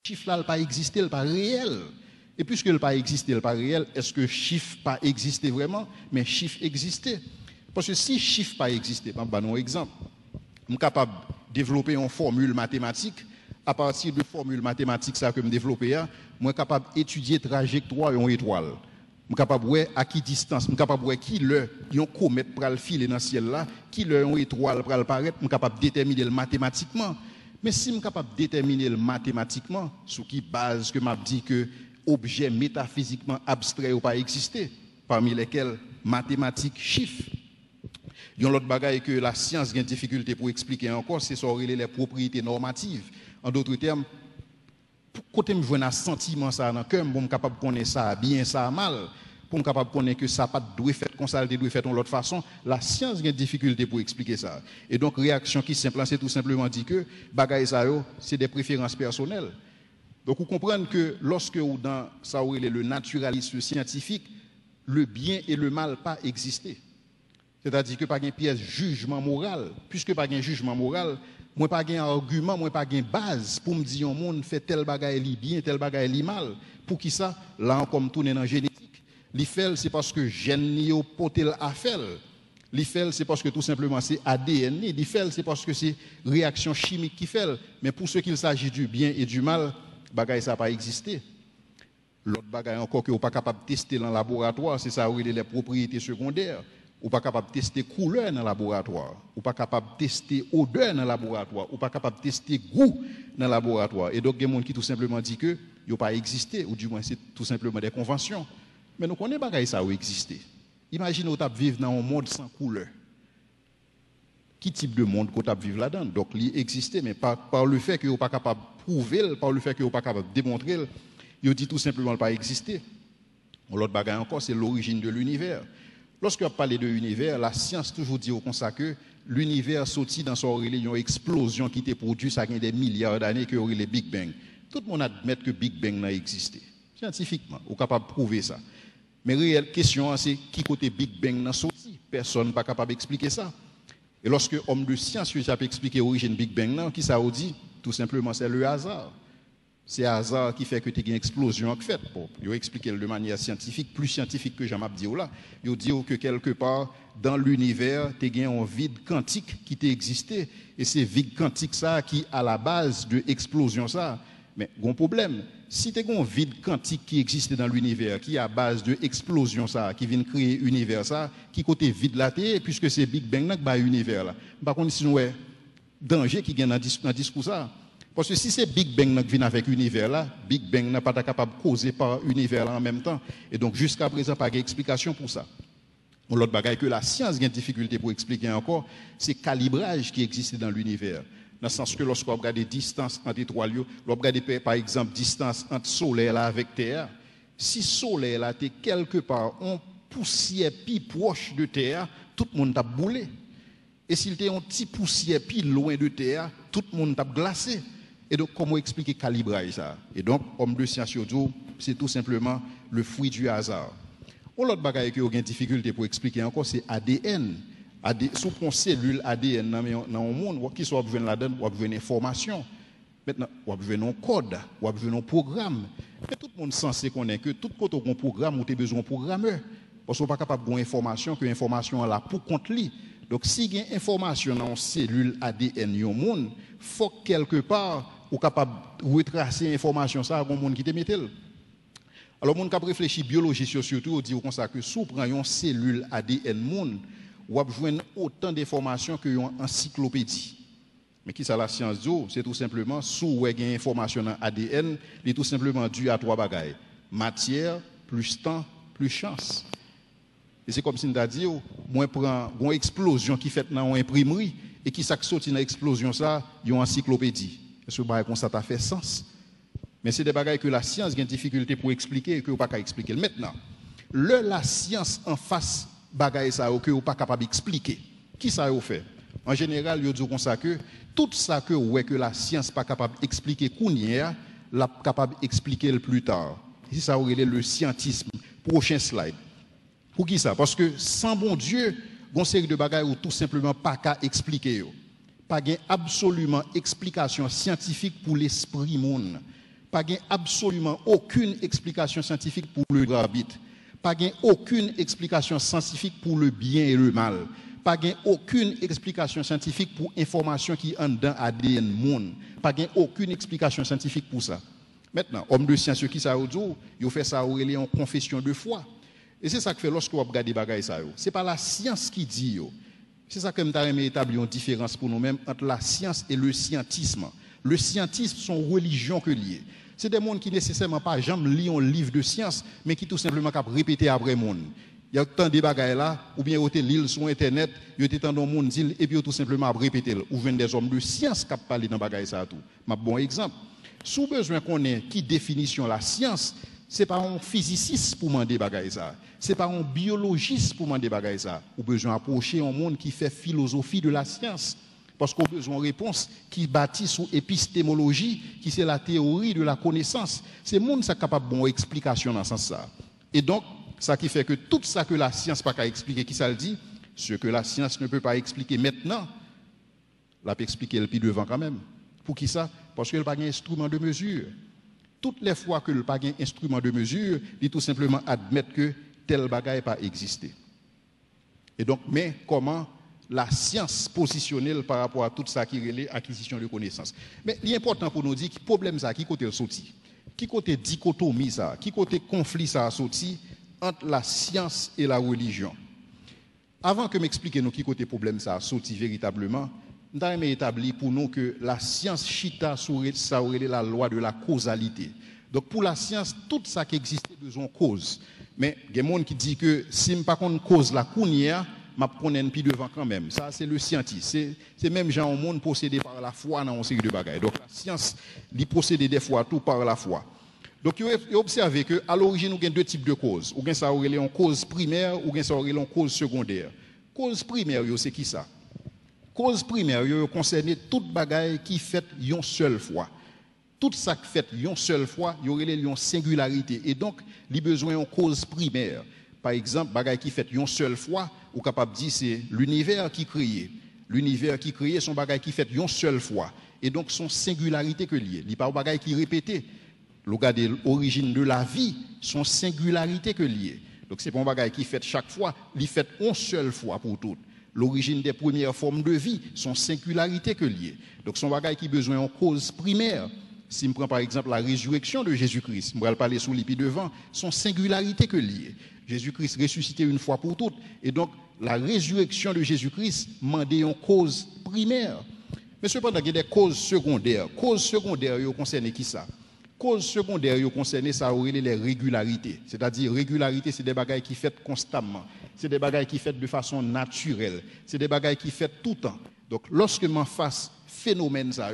chiffre là pas existé, il pas réel. Et puisque il pas existé, il pas réel, est-ce que chiffre pas existé vraiment, mais chiffre existait? Parce que si chiffre pas existé, je vais un exemple. Je suis capable de développer une formule mathématique. À partir de formule mathématique ça que je développe, je suis capable d'étudier la trajectoire d'une étoile. Je suis capable de voir à qui distance, je suis capable de voir qui le yon comète pour le filer dans le ciel là, qui le yon étoile pour apparaître, je suis capable de déterminer le mathématiquement. Mais si je suis capable de déterminer le mathématiquement, sur qui base que m'a dit que objet métaphysiquement abstrait ou pas exister, parmi lesquels mathématiques, chiffres. Il y a l'autre bagaille que la science a une difficulté pour expliquer encore, c'est sur les propriétés normatives. En d'autres termes, quand je vois un sentiment ça dans le cœur, je suis capable de connaître ça bien, ça mal, pour être capable de connaître que ça pas doit faire comme ça, doit faire de l'autre façon. La science a une difficulté pour expliquer ça. Et donc réaction qui simple, c'est tout simplement dit que bagaille ça c'est des préférences personnelles. Donc vous comprenez que lorsque vous dans ça le naturalisme scientifique, le bien et le mal pas existé. C'est-à-dire que pas une pièce jugement moral, puisque pas un jugement moral, moi pas un argument, moi pas une base pour me dire un monde fait tel bagaille li bien, tel bagaille li mal. Pour qui ça? Là on comme tourner dans génétique. Li fait c'est parce que gène yo potel a fait. Li fait c'est parce que tout simplement c'est ADN, li fait c'est parce que c'est réaction chimique qui fait. Mais pour ce qu'il s'agit du bien et du mal, bagaille ça pas existé. L'autre bagaille encore que vous pas capable de tester dans le laboratoire, c'est ça où il est les propriétés secondaires. Ou pas capable de tester couleur dans le laboratoire, ou pas capable de tester odeur dans le laboratoire, ou pas capable de tester goût dans le laboratoire. Et donc il y a des gens qui tout simplement dit que il pas existé, ou du moins c'est tout simplement des conventions. Mais nous connaissons pas ça où exister. Imaginez que vous vivez dans un monde sans couleur. Qui type de monde que vous vivez là-dedans? Donc il existe, mais par le fait que vous pas capable de prouver, par le fait que vous pas capable de démontrer, il dit tout simplement pas exister. L'autre bagaille encore, c'est l'origine de l'univers. Lorsque on parle de l'univers, la science toujours dit comme ça que l'univers sorti dans son une explosion qui était produite ça y a des milliards d'années que le Big Bang. Tout le monde admet que Big Bang n'a existé. Scientifiquement, on est capable de prouver ça. Mais la réelle question, c'est qui côté Big Bang n'a sorti? Personne n'est pas capable d'expliquer ça. Et lorsque homme de science a expliqué l'origine Big Bang, qui ça dit? Tout simplement, c'est le hasard. C'est le hasard qui fait que tu as une explosion en fait. Bon, il a expliqué de manière scientifique, plus scientifique que Jean-Marc dit là. Il dit que quelque part dans l'univers, tu as un vide quantique qui t'a existé. Et c'est vide quantique ça qui à la base de l'explosion ça. Mais un problème, si tu as un vide quantique qui existe dans l'univers, qui est à base de l'explosion ça, qui vient créer l'univers ça, qui côté vide là, puisque c'est Big Bang qui est l'univers là. Par contre, si nous avons danger qui vient dans le discours ça. Parce que si c'est Big Bang qui vient avec l'univers là, Big Bang n'est pas capable de causer par l'univers là en même temps. Et donc jusqu'à présent, pas d'explication pour ça. L'autre bagaille que la science a une difficulté pour expliquer encore, c'est le calibrage qui existe dans l'univers. Dans le sens que lorsqu'on regarde les distances entre étoiles, on regarde par exemple distance entre Soleil là avec Terre. Si Soleil là est quelque part en poussière plus proche de Terre, tout le monde a boulé. Et s'il était un petit poussière plus loin de Terre, tout le monde a glacé. Et donc, comment expliquer le calibrage ça? Et donc, homme de science, c'est tout simplement le fruit du hasard. L'autre bagaille qui a une difficulté pour expliquer encore, c'est ADN. Sous une cellule ADN dans le monde, qui soit besoin là-dedans, ou besoin d'informations. Maintenant, ou besoin d'un code, ou besoin d'un programme. Mais tout le monde censé connaître que tout côté un programme, ou tu as besoin d'un programmeur. Parce qu'on n'est pas capable de information, que l'information est là pour compte lui. Donc, si il y a une information dans une cellule ADN du monde, il faut que quelque part, ou capable de retracer l'information ça à un monde qui te mette. Alors, monde qui réfléchit biologie surtout, dit comme ça que sous prend une cellule ADN monde, ou a joindre autant d'informations que une encyclopédie. Mais qui ça la science dit? C'est tout simplement sous où il y a une information dans ADN, il est tout simplement dû à trois bagailles. Matière, plus temps, plus chance. Et c'est comme si on a dit, moi prends une explosion qui fait dans une imprimerie et qui sorti dans l'explosion ça, il y a une encyclopédie. Est-ce que ça t'a fait sens? Mais c'est des bagailles que la science a une difficulté pour expliquer et que vous pas expliquer. Maintenant, la science en face bagaille ça que vous pas capable d'expliquer. Qui ça vous fait? En général, il dit comme ça que tout ça que la science pas capable d'expliquer qu'on la capable d'expliquer le plus tard. Et ça aurait le scientisme. Prochain slide. Pour qui ça? Parce que sans bon Dieu, il y a une série de bagailles ou tout simplement pas qu'à expliquer. Pas gain absolument explication scientifique pour l'esprit monde. pas absolument aucune explication scientifique pour le arbitre, pas aucune explication scientifique pour le bien et le mal, pas aucune explication scientifique pour information qui est en dedans ADN monde, pas aucune explication scientifique pour ça. Maintenant, homme de science qui ça il fait ça en confession de foi. Et c'est ça que fait lorsque vous regardez bagaille ça yo. C'est pas la science qui dit yo. C'est ça que nous avons établi une différence pour nous-mêmes entre la science et le scientisme. Le scientisme sont religion que lié. C'est des gens qui nécessairement pas jamais lire un livre de science, mais qui tout simplement cap répéter après monde. Il y a tant de bagailles là, ou bien ils lire sur internet, ils étaient dans monde dit et puis tout simplement répéter. Ou viennent des hommes de science qui parlent dans bagaille ça tout. Un bon exemple. Sous besoin qu'on ait qui définition la science, c'est pas un physiciste pour demander bagaille ça. C'est pas un biologiste pour demander bagaille ça. Ou besoin approcher un monde qui fait philosophie de la science. Parce qu'on a besoin de réponses qui bâtissent sur épistémologie, qui c'est la théorie de la connaissance. C'est le monde qui est capable de bonne explication dans ce sens ça. Et donc, ça qui fait que tout ça que la science n'a pas expliquer, qui ça le dit, ce que la science ne peut pas expliquer maintenant, la peut expliquer le plus devant quand même. Pour qui ça? Parce qu'elle n'a pas d'instrument de mesure. Toutes les fois que le pas un instrument de mesure, il tout simplement admettre que tel bagaille pas existé. Et donc, mais comment la science positionnelle par rapport à tout ça qui relève acquisition de connaissances. Mais l'important pour nous dire que problème ça qui côté sorti, qui côté dichotomie ça, qui côté conflit ça a sorti entre la science et la religion. Avant que m'explique nous qui côté problème ça a sorti véritablement, nous avons établi pour nous que la science chita sur ça la loi de la causalité. Donc pour la science, tout ça qui existe besoin de cause. Mais il y a des gens qui disent que si je ne pas cause la counia, je connais un peu devant quand même. Ça, c'est le scientiste. C'est même gens au monde possédé par la foi dans une série de bagages. Donc la science, il possède des fois tout par la foi. Donc vous observez qu'à l'origine, nous avons deux types de causes. Ou bien ça aurait une cause primaire, ou bien ça aurait une cause secondaire. Cause primaire, c'est qui ça? Cause primaire, concerne toute bagaille qui fait une seule fois. Tout ça qui fait une seule fois, il y aurait une singularité. Et donc, il y a besoin d'une cause primaire. Par exemple, bagaille qui fait une seule fois, ou capable de dire c'est l'univers qui crée. L'univers qui crée, son bagaille qui fait une seule fois. Et donc, son singularité que lié. Il n'y a pas de bagaille qui répété. Regardez l'origine de la vie, son singularité que lié. Donc, c'est pas un bagaille qui fait chaque fois, il fait une seule fois pour toutes. L'origine des premières formes de vie, son singularité que lié. Donc, son bagaille qui a besoin d'une cause primaire. Si je prends par exemple la résurrection de Jésus-Christ, je vais parler sous l'épi devant, son singularité que lié. Jésus-Christ ressuscité une fois pour toutes. Et donc, la résurrection de Jésus-Christ demande une cause primaire. Mais cependant, il y a des causes secondaires. Causes secondaires, ils concernent qui ça? Causes secondaires, ils concernent ça, les régularités. C'est-à-dire, régularité, c'est des bagailles qui sont constamment. C'est des bagailles qui sont de façon naturelle. C'est des bagailles qui sont tout le temps. Donc, lorsque l'on fasse phénomène ça,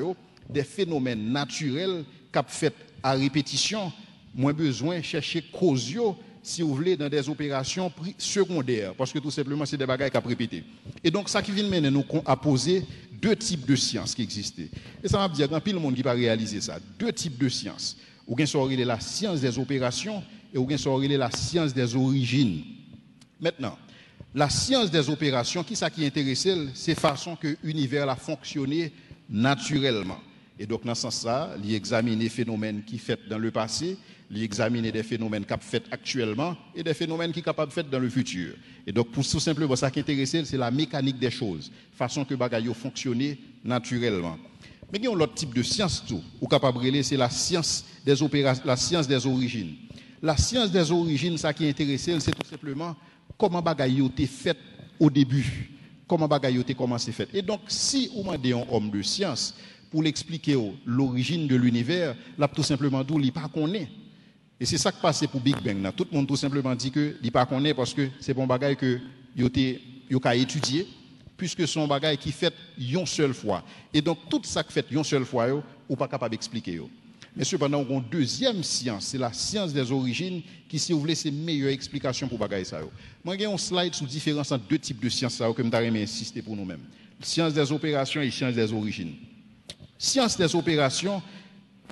des phénomènes naturels qui sont faits à répétition, moins besoin de chercher cause, si vous voulez, dans des opérations secondaires, parce que tout simplement, c'est des bagages qui ont répété. Et donc, ça qui vient mener nous à poser deux types de sciences qui existaient. Et ça va dire qu'il y a pile de monde qui va réaliser ça. Deux types de sciences. Ou bien ça aurait la science des opérations, et ou bien ça aurait la science des origines. Maintenant, la science des opérations, qui ça qui intéresse, c'est la façon que l'univers a fonctionné naturellement. Et donc, dans ce sens-là, il examine les phénomènes qui sont faits dans le passé, il examine des phénomènes qui sont faits actuellement et des phénomènes qui sont capables de faire dans le futur. Et donc, pour tout simplement, ça qui intéresse, c'est la mécanique des choses, façon que les choses fonctionnent naturellement. Mais il y a un autre type de science, tout, ou capable de relayer, c'est la science des opérations, la science des origines. La science des origines, ça qui intéresse, c'est tout simplement comment les choses ont été faites au début, comment les choses ont été commencé fait. Et donc, si vous demandez un homme de science pour l'expliquer l'origine de l'univers, là tout simplement d'où il pas connaît. Et c'est ça qui passe pour Big Bang. Là. Tout le monde tout simplement dit que il pas connaît parce que c'est bon bagage que il a étudié puisque son bagage qui fait une seule fois. Et donc tout ça qui fait une seule fois ou pas capable d'expliquer. Mais cependant, on a une deuxième science, c'est la science des origines qui, si vous voulez, c'est une meilleure explication pour bagage ça. Moi, j'ai un slide sur la différence entre deux types de sciences ça que je vais insister pour nous-mêmes. Science des opérations et science des origines. Science des opérations,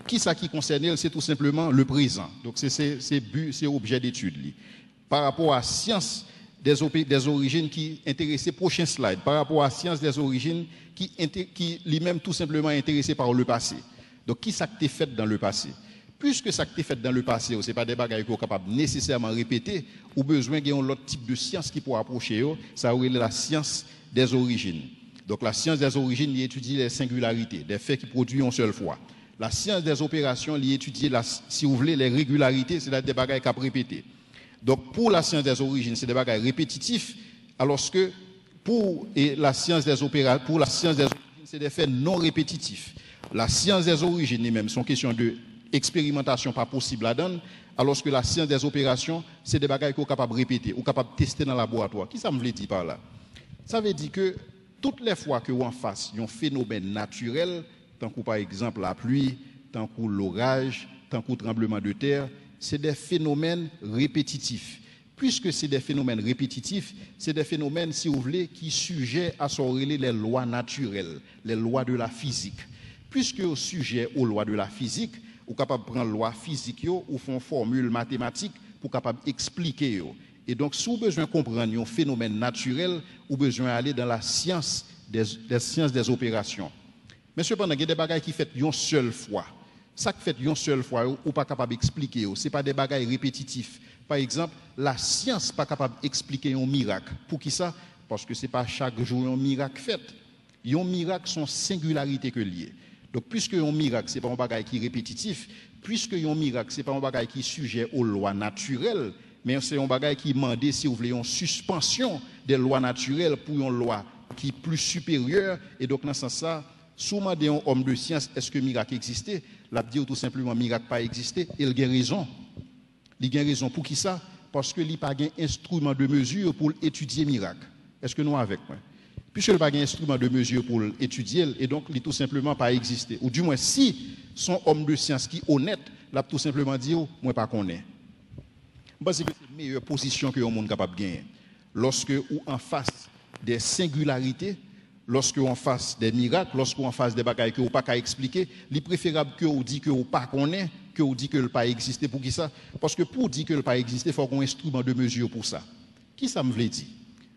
qui ça qui concerne, c'est tout simplement le présent. Donc c'est objet d'étude. Par rapport à science des origines qui intéressait prochain slide, par rapport à science des origines qui lui-même tout simplement intéressé par le passé. Donc qui ça qui est fait dans le passé? Puisque ça qui est fait dans le passé, ce n'est pas des bagages qu'on est capable nécessairement répéter, ou besoin d'un autre type de science qui pourra approcher, ça aurait la science des origines. Donc la science des origines, il étudie les singularités, des faits qui produisent une seule fois. La science des opérations, il étudie, si vous voulez, les régularités, c'est des bagages qu'à répéter. Donc pour la science des origines, c'est des bagages répétitifs, alors que pour la science des opérations, c'est des faits non répétitifs. La science des origines, les mêmes, sont question de expérimentation pas possible à donner, alors que la science des opérations, c'est des bagages qu'on est capable de répéter, ou capable de tester dans le laboratoire. Qui ça me veut dire par là? Ça veut dire que toutes les fois que on face un phénomène naturel, tant que par exemple la pluie, tant que l'orage, tant que le tremblement de terre, c'est des phénomènes répétitifs. Puisque c'est des phénomènes répétitifs, c'est des phénomènes, si vous voulez, qui sont sujets à s'organiser les lois naturelles, les lois de la physique. Puisque au sujet aux lois de la physique, ou capable de prendre loi physique ou font formule mathématique pour capable expliquer. Et donc, si vous avez besoin de comprendre un phénomène naturel, vous avez besoin d'aller dans la science des opérations. Mais cependant, il y a des bagages qui fait une seule fois. Ça qui fait une seule fois, ou pas capable d'expliquer. Ce n'est pas des bagages répétitifs. Par exemple, la science n'est pas capable d'expliquer un miracle. Pour qui ça? Parce que ce n'est pas chaque jour un miracle fait. Un miracle sont singularité que lié. Donc, puisque un miracle, ce n'est pas un bagage qui est répétitif, puisque un miracle, ce n'est pas un bagage qui est sujet aux lois naturelles, mais c'est un bagage qui demande, si vous voulez, une suspension des lois naturelles pour une loi qui est plus supérieure. Et donc, dans ce sens-là, souvent un homme de science, est-ce que miracle existait? L'a dit tout simplement, miracle pas existé. Et il a raison. Il a raison. Pour qui ça? Parce que il n'y a pas d'instrument de mesure pour étudier miracle. Est-ce que nous avec moi? Puisque il n'y a pas d'instrument de mesure pour étudier, et donc il n'a tout simplement pas existé. Ou du moins, si son homme de science qui est honnête, il a tout simplement dit, oh, moi pas connais. Parce que c'est la meilleure position que le monde est capable de gagner. Lorsque ou en face des singularités, lorsque on fasse des miracles, lorsque on fasse des bagages que vous pas qu'à expliquer, il est préférable que vous dites que vous pas connaît, que vous dites que le pas existé. Pour qui ça? Parce que pour dire que le pas existé, il faut qu'on ait un instrument de mesure pour ça. Qui ça me veut dire?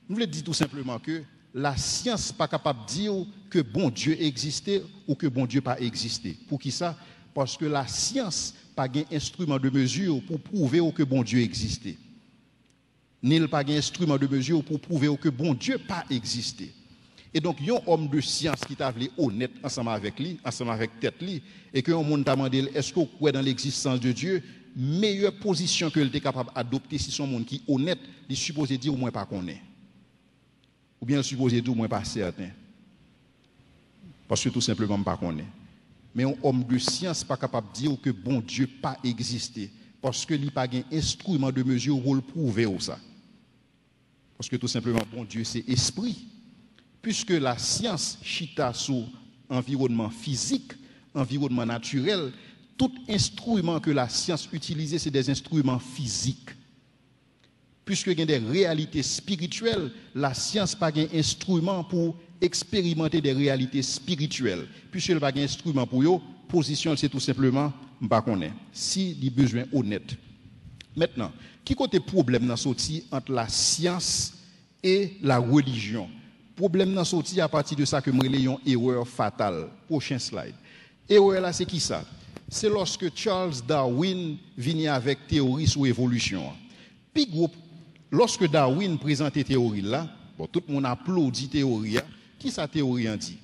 Je voulais dire tout simplement que la science n'est pas capable de dire que bon Dieu existait ou que bon Dieu pas existé. Pour qui ça? Parce que la science n'a pas un instrument de mesure pour prouver que bon Dieu existait. Ni pas un instrument de mesure pour prouver que bon Dieu pas existé. Et donc, il y a un homme de science qui t'a voulu honnête ensemble avec lui, ensemble avec tête lui, et que un monde t'a demandé, est-ce que vous croyez dans l'existence de Dieu? Meilleure position que il est capable d'adopter si son monde qui est honnête, il est supposé dire au moins pas qu'on est. Ou bien supposé dire au moins pas certain. Parce que tout simplement pas qu'on est. Mais un homme de science n'est pas capable de dire que bon Dieu pas existé. Parce que il n'y a pas un instrument de mesure pour le prouver ou ça. Parce que tout simplement, bon Dieu, c'est esprit. Puisque la science chita sur environnement physique, environnement naturel, tout instrument que la science utilise, c'est des instruments physiques. Puisqu'il y a des réalités spirituelles, la science n'a pas un instrument pour expérimenter des réalités spirituelles. Puisqu'il n'y a pas un instrument pour eux, position, c'est tout simplement, je ne sais pas qu'on est. Si il y a besoin honnête. Maintenant, qui côté problème dans sorti entre la science et la religion? Problème dans sorti à partir de ça que nous avons une erreur fatale. Prochain slide. Erreur là, c'est qui ça? C'est lorsque Charles Darwin vient avec théorie sur l'évolution. Puis lorsque Darwin présentait théorie là, bon, tout le monde applaudit théorie. Qui sa théorie en dit?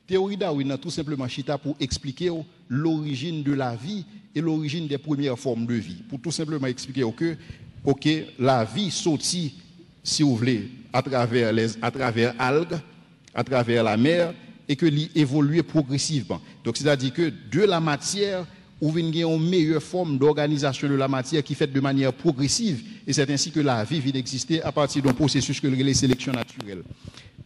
Théorie Darwin a tout simplement chita pour expliquer l'origine de la vie et l'origine des premières formes de vie. Pour tout simplement expliquer que la vie sortit, si vous voulez, à travers algues, à travers la mer, et que l'y évolue progressivement. Donc, c'est-à-dire que de la matière, ou vient une meilleure forme d'organisation de la matière qui fait de manière progressive, et c'est ainsi que la vie vient d'exister à partir d'un processus que les sélection naturelle.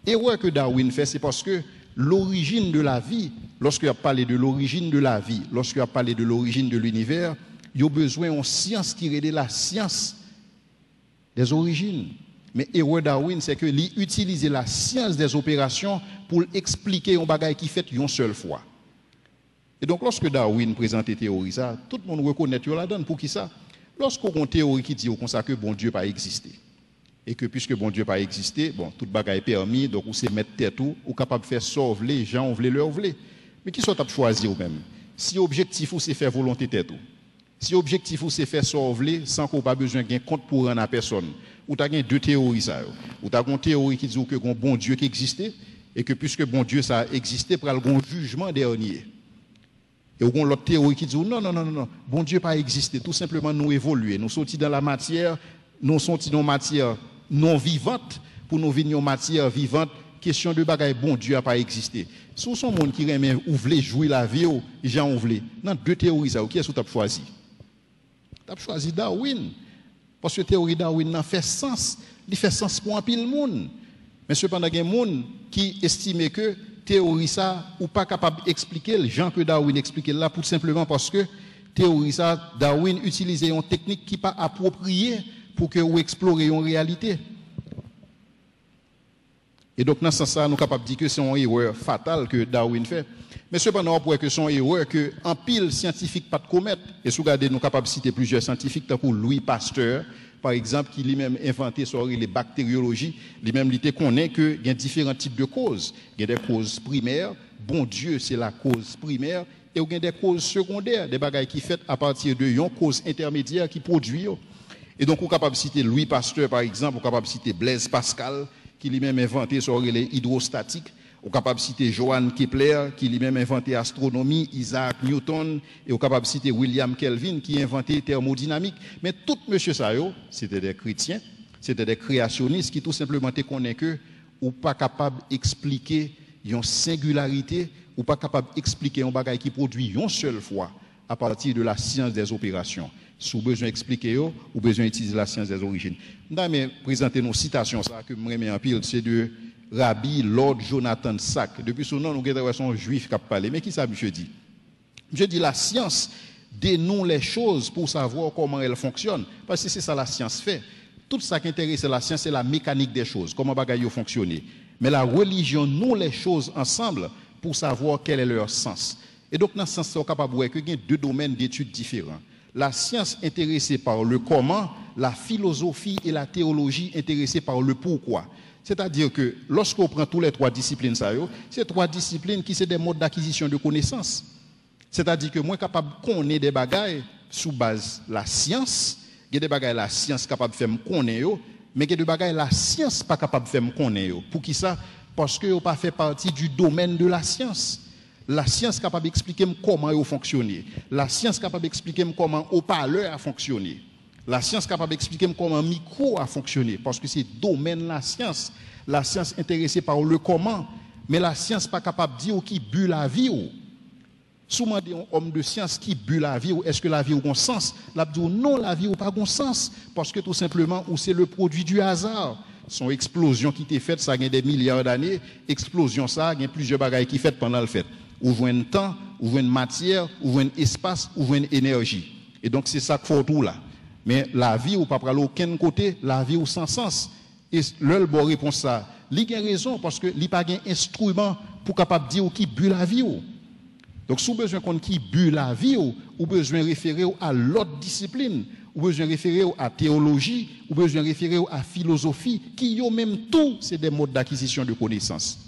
Erreur que Darwin fait, c'est parce que l'origine de la vie, lorsqu'il a parlé de l'origine de la vie, lorsqu'il a parlé de l'origine de l'univers, il y a besoin d'une science qui relève la science des origines. Mais erreur Darwin, c'est que lui utilise la science des opérations pour expliquer un bagage qui fait une seule fois. Et donc, lorsque Darwin présente une théorie, ça, tout le monde reconnaît la donne. Pour qui ça? Lorsqu'on a une théorie qui dit comme ça que bon Dieu n'a pas existé, et que puisque bon Dieu n'a pas existé, bon, tout bagage est permis, donc on sait mettre tête ou capable de faire sauver les gens, on veut leur voulez. Mais qui sont à choisir eux-mêmes? Si l'objectif c'est faire volonté tête ou? Si objectif ou c'est faire sauver sans qu'on pas besoin de compte pour rendre à personne. Ou tu as deux théories ça. Ou tu as une théorie qui dit que un bon Dieu qui existait et que puisque bon Dieu ça existait pour un jugement dernier. Et ou l'autre théorie qui dit non, bon Dieu pas existé, tout simplement nous évoluer, nous sortir dans la matière, nous sortir dans matière non vivante pour nous venir en matière vivante. Question de bagaille, bon Dieu n'a pas existé. Si son monde qui remet ou voulait jouer la vie, j'en voulais. Dans deux théories, ça, qui est-ce que tu as choisi? Tu as choisi Darwin. Parce que la théorie Darwin n'a fait sens. Il fait sens pour un pile monde. Mais cependant, il y a des gens qui estiment que théorie ça, ou pas capable d'expliquer le genre que Darwin expliquait là, tout simplement parce que théorie ça, Darwin utilisait une technique qui n'est pas appropriée pour que vous explorez une réalité. Et donc, dans ce sens-là, nous sommes capables de dire que c'est une erreur fatale que Darwin fait. Mais cependant, on pourrait que c'est une erreur que en pile scientifique pas de commettre. Et si vous regardez, nous sommes capables de citer plusieurs scientifiques, tant pour Louis Pasteur, par exemple, qui lui-même inventé sur les bactériologies, lui-même il connaît qu'il y a différents types de causes. Il y a des causes primaires, bon Dieu, c'est la cause primaire, et il y a des causes secondaires, des bagailles qui fait à partir de une cause intermédiaire qui produit. Et donc, on est capable de citer Louis Pasteur, par exemple, on est capable de citer Blaise Pascal, qui lui-même inventé sur les hydrostatiques. On est capable de citer Johann Kepler, qui lui-même inventé astronomie, Isaac Newton, et on est capable de citer William Kelvin, qui a inventé thermodynamique. Mais tout monsieur ça, c'était des chrétiens, c'était des créationnistes qui tout simplement te connaissent que ou pas capable d'expliquer une singularité, ou pas capable d'expliquer un bagage qui produit une seule fois à partir de la science des opérations. Si vous avez besoin d'expliquer, ou besoin d'utiliser la science des origines. Je vais présenter une citation ça, que je remets en pile, c'est de Rabbi Lord Jonathan Sacks. Depuis son nom, nous avons son juif qui a parlé. Mais qui ça, monsieur dit? Monsieur dit la science dénoue les choses pour savoir comment elles fonctionnent. Parce que c'est ça la science fait. Tout ça qui intéresse la science, c'est la mécanique des choses, comment bagaille fonctionne. Mais la religion noue les choses ensemble pour savoir quel est leur sens. Et donc, dans ce sens, on est capable de voir qu'il y a deux domaines d'études différents. La science intéressée par le comment, la philosophie et la théologie intéressée par le pourquoi. C'est-à-dire que lorsqu'on prend tous les trois disciplines, c'est trois disciplines qui sont des modes d'acquisition de connaissances. C'est-à-dire que moi, capable de connaître des bagailles sous base de la science, il y a des bagailles la science capable de faire me connaître, mais il y a des bagailles la science pas capable de faire me connaître. Pour qui ça? Parce que on pas fait partie du domaine de la science. La science est capable d'expliquer comment il fonctionne. La science est capable d'expliquer comment le parleur a fonctionné. La science est capable d'expliquer comment le micro a fonctionné. Parce que c'est le domaine de la science. La science est intéressée par le comment. Mais la science n'est pas capable de dire qui bu la vie. Souvent, un homme de science qui bu la vie, est-ce que la vie a un sens? La dit non, la vie n'a pas un sens. Parce que tout simplement, c'est le produit du hasard. Son explosion qui était faite, ça a des milliards d'années. Explosion, ça, il y a plusieurs bagailles qui sont faites pendant le fait. Ou voit un temps, ou voit une matière, ou voit un espace, ou voit une énergie. Et donc, c'est ça qu'il faut tout là. Mais la vie, ou pas pour aucun côté, la vie ou sans sens. Et le bon réponse ça, il a raison parce que il n'y a pas d'instrument pour capable de dire qui bu la vie. Donc, si vous avez besoin qu'on qui bu la vie, ou besoin référer à l'autre discipline, ou besoin référer à théologie, ou besoin référer à philosophie, qui ont même tout, c'est des modes d'acquisition de connaissances.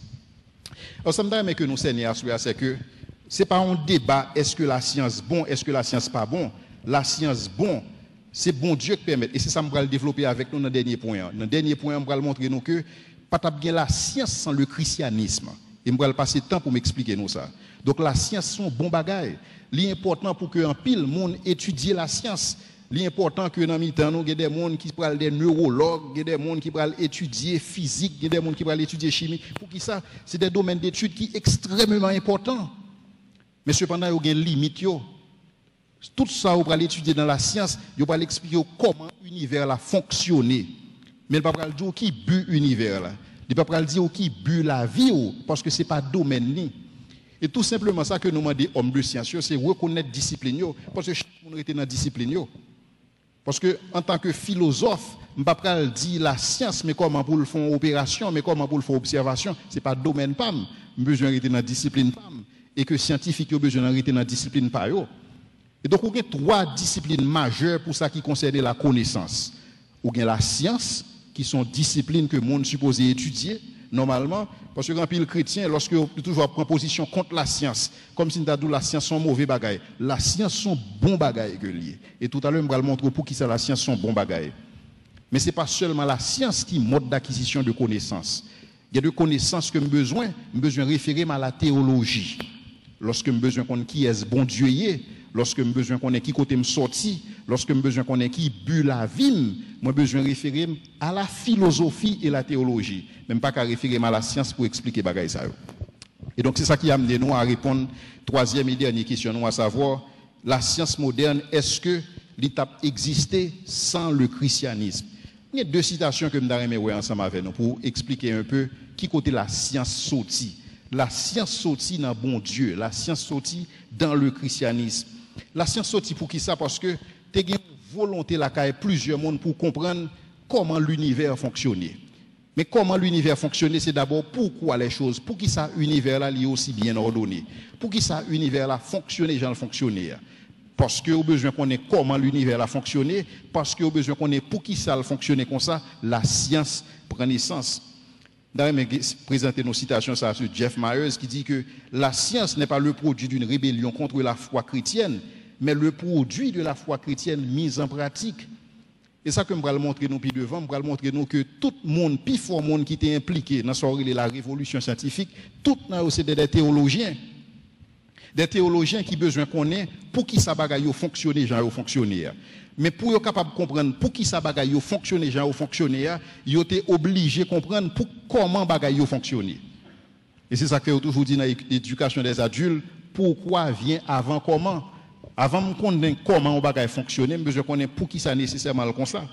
Alors, ça me dit que nous c'est que ce n'est pas un débat, est-ce que la science bon, est-ce que la science pas bon. La science bon, c'est bon Dieu qui permet. Et c'est ça que je vais le développer avec nous dans le dernier point. Dans le dernier point, je vais montrer nous que pas bien la science sans le christianisme. Et je vais passer le temps pour m'expliquer nous ça. Donc la science sont bon bagaille. L'important pour que en pile monde étudie la science. L'important que dans mi-temps nous, il y a des gens qui parlent des neurologues, il y a des gens qui parlent étudier physique, il y a des gens qui parlent étudier chimie. Pour qui ça? C'est des domaines d'études qui sont extrêmement importants. Mais cependant, il y a une limite. Tout ça, vous allez étudier dans la science, vous allez expliquer comment l'univers a fonctionné. Mais il ne va pas dire qui but l'univers. Il ne va pas dire qui but la vie, parce que ce n'est pas domaine. Et tout simplement, ça que nous demandons hommes de science, c'est reconnaître la discipline. Parce que chaque monde était dans la discipline. Parce que en tant que philosophe, je ne vais pas dire la science, mais comment pour le faire opération, mais comment pour le faire observation, ce n'est pas domaine PAM. Je besoin d'arrêter dans la discipline PAM. Et que scientifiques ont besoin d'arrêter dans la discipline PAM. Et donc, il y a trois disciplines majeures pour ça qui concerne la connaissance. Il y a la science, qui sont disciplines que le monde supposé étudier. normalement, parce que quand pile chrétien, lorsque vous toujours prend position contre la science, comme si nous avons dit la science sont mauvais bagaille, la science sont bon bagaille que lié. Et tout à l'heure, je vais montrer pour qui ça la science sont bon bagaille. Mais ce n'est pas seulement la science qui mode d'acquisition de connaissances. Il y a de connaissances que j'ai besoin référer à la théologie. Lorsque j'ai besoin qu'on qui est bon Dieu est, lorsque j'ai besoin qu'on ait qui côté me sorti, lorsque j'ai besoin qu'on ait qui bu la vie, moi besoin référer à la philosophie et la théologie, même pas qu'à référer à la science pour expliquer bagaille ça. Et donc c'est ça qui a amené nous à répondre troisième et dernière question, à savoir la science moderne, est-ce que l'étape existait sans le christianisme? Il y a deux citations que je vais ensemble avec nous pour expliquer un peu qui côté la science sortie. La science sortie dans bon Dieu, la science sortie dans le christianisme. La science sortie pour qui ça? Parce que tu as une volonté là qu'il y a plusieurs mondes pour comprendre comment l'univers fonctionnait. Mais comment l'univers fonctionnait, c'est d'abord pourquoi les choses, pour qui ça univers là est aussi bien ordonné, pour qui ça univers là fonctionnait, genre fonctionner. Parce que au besoin qu'on ait comment l'univers a fonctionné, parce que au besoin qu'on ait pour qui ça a fonctionné comme ça, la science prend naissance. D'ailleurs, présenter nos citations ça sur Jeff Myers qui dit que la science n'est pas le produit d'une rébellion contre la foi chrétienne, mais le produit de la foi chrétienne mise en pratique. Et ça que je vais le montrer nous puis devant, je vais le montrer nous que tout le monde, plus fort monde qui était impliqué dans la révolution scientifique, tout c'est des théologiens. Des théologiens qui besoin qu'on ait pour qui ça bagaille fonctionner, genre fonctionner. Mais pour être capable de comprendre pour qui ça bagaille fonctionner, genre fonctionner, ils étaient obligés de comprendre pour comment bagaille fonctionner. Et c'est ça que je toujours dit dans l'éducation des adultes, pourquoi vient avant comment. Avant de connaître comment on bagaille fonctionner, je besoin connaître pour qui ça nécessairement comme ça.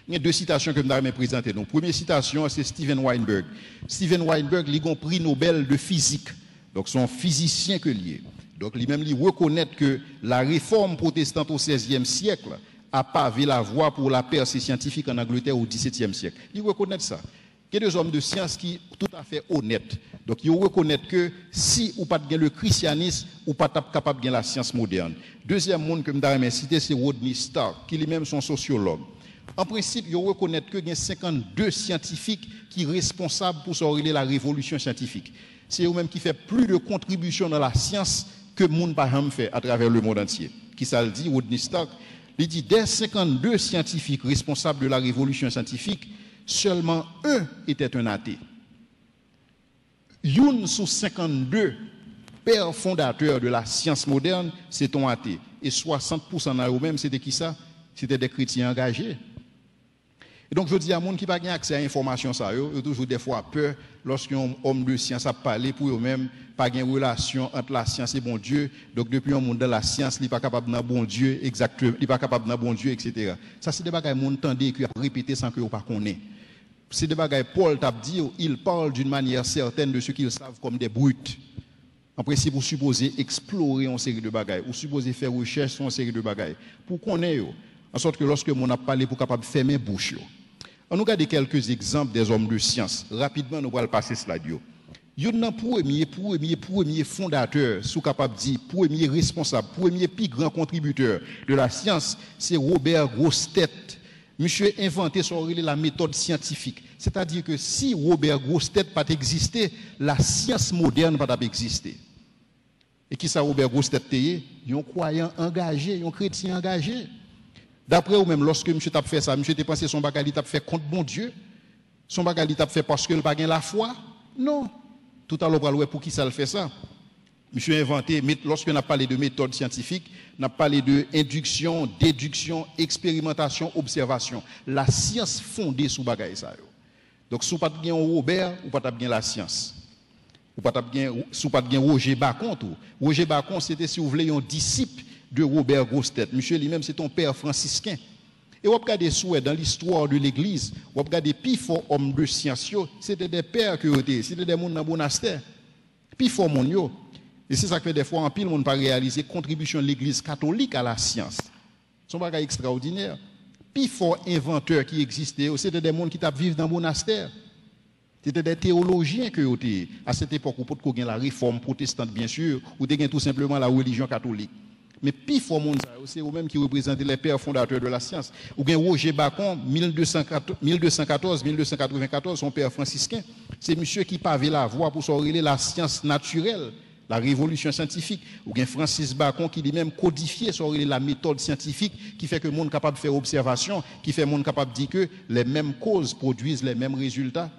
Il y a deux citations que je vais présenter. Donc, première citation, c'est Steven Weinberg. Steven Weinberg, il a un prix Nobel de physique. Donc, son physicien que lié. Donc, lui-même, il reconnaît que la réforme protestante au XVIe siècle a pavé la voie pour la percée scientifique en Angleterre au XVIIe siècle. Il reconnaît ça. Il y a des hommes de science qui sont tout à fait honnêtes. Donc, ils reconnaissent que si ou pas de le christianisme, ou pas capable de la science moderne. Deuxième monde que je vais citer, c'est Rodney Stark, qui lui-même sont sociologues. En principe, ils reconnaissent qu'il y a 52 scientifiques qui sont responsables pour sortir la révolution scientifique. C'est eux-mêmes qui font plus de contributions dans la science que le monde par exemple fait à travers le monde entier. Qui ça le dit, Rodney Stark, il dit des 52 scientifiques responsables de la révolution scientifique, seulement un était un athée. Une sur 52 pères fondateurs de la science moderne, c'est un athée. Et 60% d'eux mêmes, c'était qui ça? C'était des chrétiens engagés. Et donc, je dis à monde qui n'a pas accès à l'information, ça, ils ont toujours des fois peur lorsqu'un homme de science a parlé pour eux-mêmes, pas de relation entre la science et bon Dieu. Donc, depuis un monde de la science, il n'est pas capable de bon Dieu, exactement, il n'est pas capable de bon Dieu, etc. Ça, c'est des bagages monde tendait qui a répété sans que vous ne connaissiez. C'est des bagages Paul t'a dit, il parle d'une manière certaine de ce qu'ils savent comme des brutes. En principe, vous supposez explorer une série de bagages, vous supposez faire recherche sur une série de bagages. Pour connaître, en sorte que lorsque mon a parlé, pour capable fermer bouche. On nous regarde quelques exemples des hommes de science. Rapidement, nous allons passer slide. Il y a un premier fondateur, sous capable de dire, premier responsable, premier plus grand contributeur de la science, c'est Robert Grostet. Monsieur a inventé la méthode scientifique. C'est-à-dire que si Robert Grostet n'a pas existé, la science moderne n'a pas existé. Et qui ça Robert Grostet était? Un croyant engagé, un chrétien engagé. D'après vous-même, lorsque monsieur t'a fait ça, monsieur t'a pensé son bagage t'a fait contre bon Dieu? Son bagage t'a fait parce qu'il n'a pas la foi? Non. Tout à l'heure, on va pour qui ça le fait ça? Monsieur a inventé, lorsqu'on a parlé de méthode scientifique, on a parlé de induction, déduction, expérimentation, observation. La science fondée sur bagage ça. Donc, si vous n'avez pas bien Robert, vous n'avez pas bien la science. Vous n'avez pas bien Roger Bacon. Roger Bacon, c'était, si vous voulez, un disciple de Robert Grostet. Monsieur lui-même, c'est ton père franciscain. Et vous regardez dans l'histoire de l'Église, vous regardez plus fort hommes de science, c'était des pères qui étaient, c'était des gens dans le monastère. Plus fort mon. Et c'est ça que des fois, en pile, on ne peut pas réaliser contribution de l'Église catholique à la science. C'est un bagage extraordinaire. Plus fort inventeur qui existait, c'était des gens qui vivent dans le monastère. C'était des théologiens qui étaient à cette époque où il y a la réforme protestante, bien sûr, ou il y a tout simplement la religion catholique. Mais plus fort monde, c'est eux-mêmes qui représentent les pères fondateurs de la science. Ou bien Roger Bacon, 1214-1294, son père franciscain, C'est monsieur qui pavait la voie pour sortir la science naturelle, la révolution scientifique. Ou bien Francis Bacon qui lui-même codifié sortir la méthode scientifique qui fait que le monde est capable de faire observation, qui fait que le monde est capable de dire que les mêmes causes produisent les mêmes résultats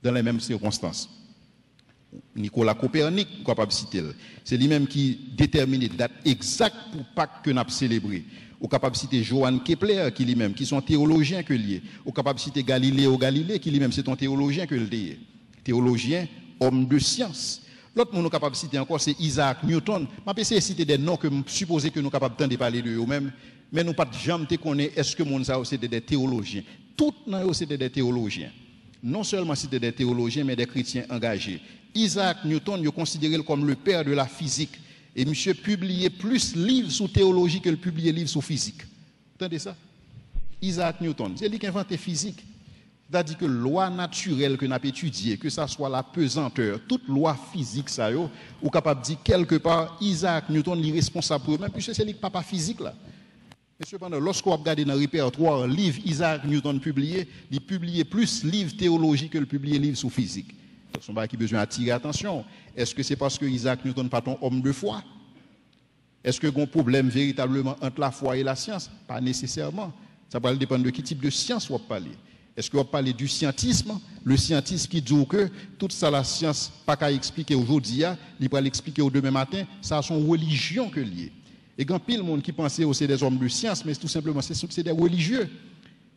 dans les mêmes circonstances. Nicolas Copernic, capable de citer. C'est lui-même qui détermine la date exacte pour Pâques que nous avons célébré. Ou capable de citer Johann Kepler, qui lui-même, qui sont théologiens que liés. Ou capable de citer Galiléo Galilée, qui lui-même, c'est un théologien que lié. Théologien, homme de science. L'autre monde capable de citer encore, c'est Isaac Newton. Je vais essayer de citer des noms que je suppose que nous sommes capables de parler de eux-mêmes, mais nous ne pouvons pas jamais connaître est-ce que monde ça c'était des théologiens. Tout nous c'était des théologiens. Non seulement c'était des théologiens, mais des chrétiens engagés. Isaac Newton, il est considéré comme le père de la physique. Et monsieur publiait plus de livres sur théologie que le publiait livres sur physique. Vous entendez ça? Isaac Newton, c'est lui qui a inventé physique. C'est-à-dire que loi naturelle que nous avons étudiée, que ce soit la pesanteur, toute loi physique, ça, ou capable de dire quelque part, Isaac Newton est responsable pour eux-mêmes, puisque c'est lui qui papa physique là. Mais cependant, lorsqu'on regarde dans le répertoire, livre Isaac Newton publié, il publiait plus de livres théologiques que le publié livre sur physique. Donc, son qui a besoin d'attirer attention. Est-ce que c'est parce que Isaac Newton n'est pas ton homme de foi? Est-ce qu'il y a un problème véritablement entre la foi et la science? Pas nécessairement. Ça va dépendre de quel type de science on va parler. Est-ce qu'on va parler du scientisme? Le scientisme qui dit que toute ça, la science, pas qu'à expliquer aujourd'hui, il va l'expliquer au demain matin, ça a son religion que lié. Et quand pile monde qui pensait que c'est des hommes de science, mais tout simplement, c'est des religieux.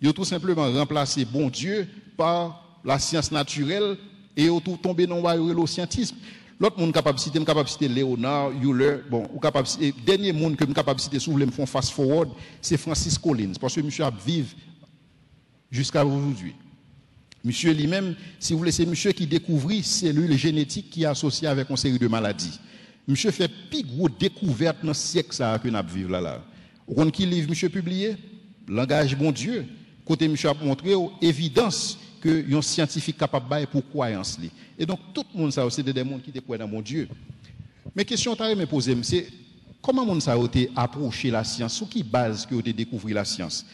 Ils ont tout simplement remplacé bon Dieu par la science naturelle et ils ont tout tombé dans le scientisme. L'autre monde capable de citer Léonard, Euler, bon, ou capable dernier monde que je suis capable de citer, si vous voulez me faire fast forward, c'est Francis Collins, parce que monsieur a vécu jusqu'à aujourd'hui. Monsieur lui-même, si vous voulez, c'est monsieur qui découvrit cellules génétiques qui est associées avec une série de maladies. Monsieur fait plus grosse découverte dans le siècle que nous vivons là. Vous comprenez qui livre monsieur publié? Langage bon Dieu. Côté monsieur a montré évidence que un scientifique capable de pour croyance. Et donc tout le monde ça c'est des gens qui croient dans mon Dieu. Mais question que me poser c'est comment monde ça a été approché la science, sur qui base que vous avez découvert la science?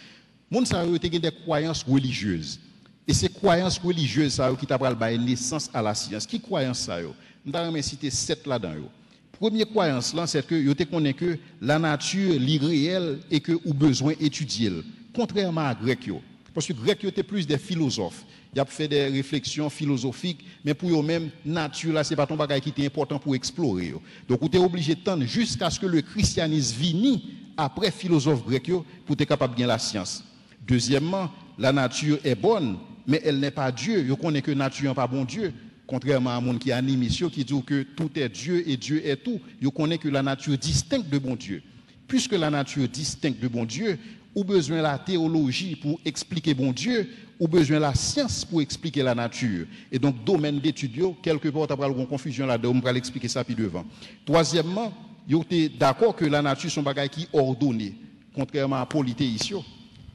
Monde ça a été des croyances religieuses. Et ces croyances religieuses ça qui t'a pral naissance à la science. Qui croyance ça yo? On va citer 7 là-dedans yo. Première croyance là c'est que yo te connaît que la nature est réelle et que ou besoin étudier. Contrairement à grec yo. Parce que grec yo était plus des philosophes. Il a fait des réflexions philosophiques, mais pour eux-mêmes, nature là, c'est pas ton bagage qui est important pour explorer. Donc, vous êtes obligé de tendre jusqu'à ce que le christianisme vienne après philosophe grec pour être capable de gagner la science. Deuxièmement, la nature est bonne, mais elle n'est pas Dieu. Vous connaissez que la nature n'est pas bon Dieu. Contrairement à un monde qui anime qui dit que tout est Dieu et Dieu est tout. Vous connaissez que la nature distincte de bon Dieu. Puisque la nature distincte de bon Dieu, ou besoin de la théologie pour expliquer bon Dieu, ou besoin de la science pour expliquer la nature. Et donc, domaine d'étude, quelque part, tu as une confusion là-dedans, on va l'expliquer ça puis devant. Troisièmement, vous êtes d'accord que la nature sont bagaille qui ordonnée, contrairement à polythéisme.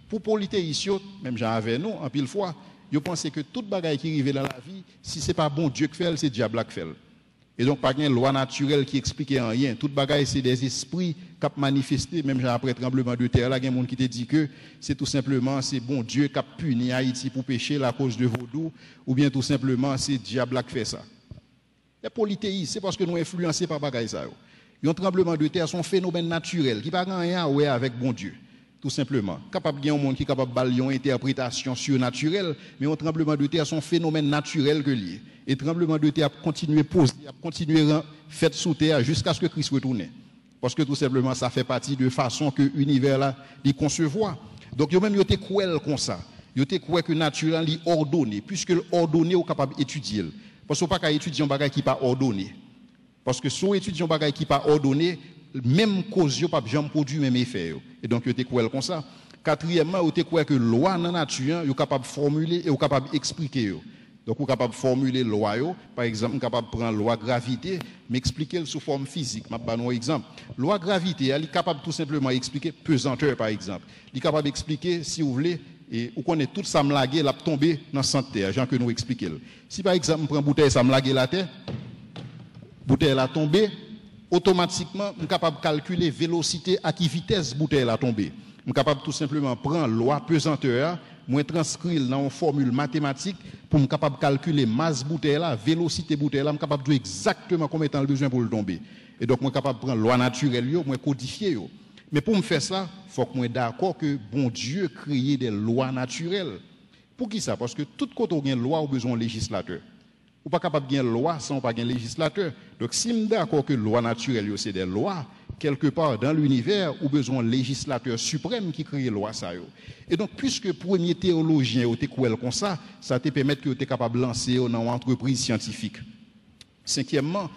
Pour polythéisme, même j'en avais non, en pile fois, je pensais que toute bagaille qui arrive dans la vie, si ce n'est pas bon Dieu qui fait, c'est diable qui fait. Et donc, pas une loi naturelle qui explique rien. Toute bagaille, c'est des esprits qui ont manifesté, même après tremblement de terre. Là, il y a des gens qui te dit que c'est tout simplement, c'est bon Dieu qui a puni Haïti pour pécher la cause de vaudou, ou bien tout simplement, c'est diable qui fait ça. Les polythéistes, c'est parce que nous influencés par bagaille ça. Un tremblement de terre, c'est un phénomène naturel qui n'a rien à voir avec bon Dieu. Tout simplement. Capable de un monde qui est capable de balayer une interprétation surnaturelle, mais un tremblement de terre, c'est un phénomène naturel que lié. Et tremblement de terre a continué poser, a continué fait sous terre jusqu'à ce que Christ retourne. Parce que tout simplement, ça fait partie de façon que l'univers là, il concevoir. Donc, même yo te cruel comme ça. Yo te croit que naturel est ordonné, puisque l'ordonné est capable d'étudier. Parce qu'on ne peut pas étudier un bagage qui n'est pas ordonné. Parce que si on étudie un bagage qui n'est pas ordonné, même cause yo pas jamais produit même effet. Et donc, yo te cruel comme ça. Quatrièmement, yo te croit que loi dans la nature, yo capable de formuler et yo capable d'expliquer. Donc, vous êtes capable de formuler loi, par exemple, vous êtes capable de prendre loi gravité, mais expliquer sous forme physique. Je vais vous donner un exemple. Loi gravité, elle est capable tout simplement d'expliquer pesanteur, par exemple. Elle est capable d'expliquer, si vous voulez, et vous connaissez tout ça, me laguer, elle a tombé dans le centre terre, genre que nous expliquons. Si par exemple, je prends une bouteille, ça me laguer la terre, bouteille a tombé, automatiquement, je suis capable de calculer vélocité à qui vitesse bouteille a tombé. Je suis capable tout simplement de prendre loi pesanteur, moi transcrire dans une formule mathématique pour me capable calculer masse bouteille là, vélocité bouteille là, me capable de exactement combien de temps le besoin pour le tomber. Et donc moi capable de prendre loi naturelle yo, moi codifier yo. Mais pour me faire ça, faut que moi d'accord que bon Dieu crée des lois naturelles. Pour qui ça? Parce que tout côté où il y a une loi, on a besoin de législateur. Ou pas capable de gagner loi sans pas gagner législateur. Donc si je suis d'accord que loi naturelle c'est des lois, quelque part dans l'univers, on a besoin de législateur suprême qui crée loi ça yo. Et donc puisque premier théologien était comme ça, ça te permet que tu es capable de lancer dans une entreprise scientifique. Cinquièmement,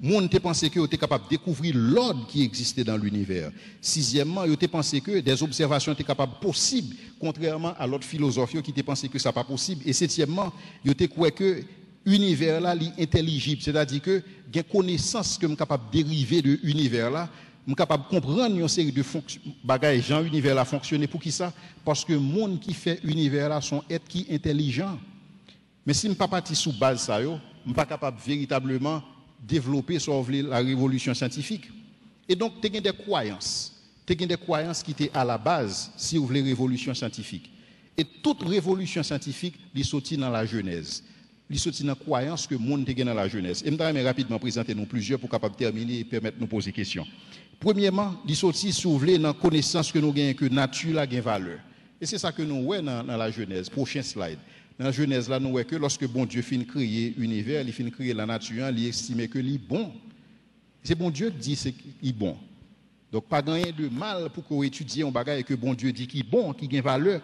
monde te pensé que tu es capable de découvrir l'ordre qui existait dans l'univers. Sixièmement, tu te pensé que des observations étaient capables possibles, contrairement à l'autre philosophie qui te pensé que ça pas possible. Et septièmement, tu te crois que l'univers là est intelligible, c'est-à-dire que des connaissances que je suis capable de dériver de l'univers là, je suis capable de comprendre une série de bagages gens univers là fonctionner pour qui ça? Parce que le monde qui fait l'univers là sont êtres qui intelligents. Mais si je ne suis pas parti sous base ça yo, je ne suis pas capable véritablement développer sauf la révolution scientifique. Et donc tu as des croyances. Tu as des croyances qui étaient à la base si vous voulez révolution scientifique. Et toute révolution scientifique est sortie dans la Genèse. Il sorti dans la croyance que le monde est dans la jeunesse. Et je vais rapidement présenter nous plusieurs pour capable terminer et permettre de nous poser des questions. Premièrement, il sorti s'ouvrir dans la connaissance que nous avons que nature a une valeur. Et c'est ça que nous voyons dans la Genèse. Prochain slide. Dans la Genèse, là, nous voyons que lorsque bon Dieu finit de créer l'univers, il finit de créer la nature, il estime que c'est bon. C'est bon Dieu qui dit que c'est bon. Donc, pas rien de mal pour qu'on étudie un bagage que bon Dieu dit qu'il est bon, qu'il a une valeur.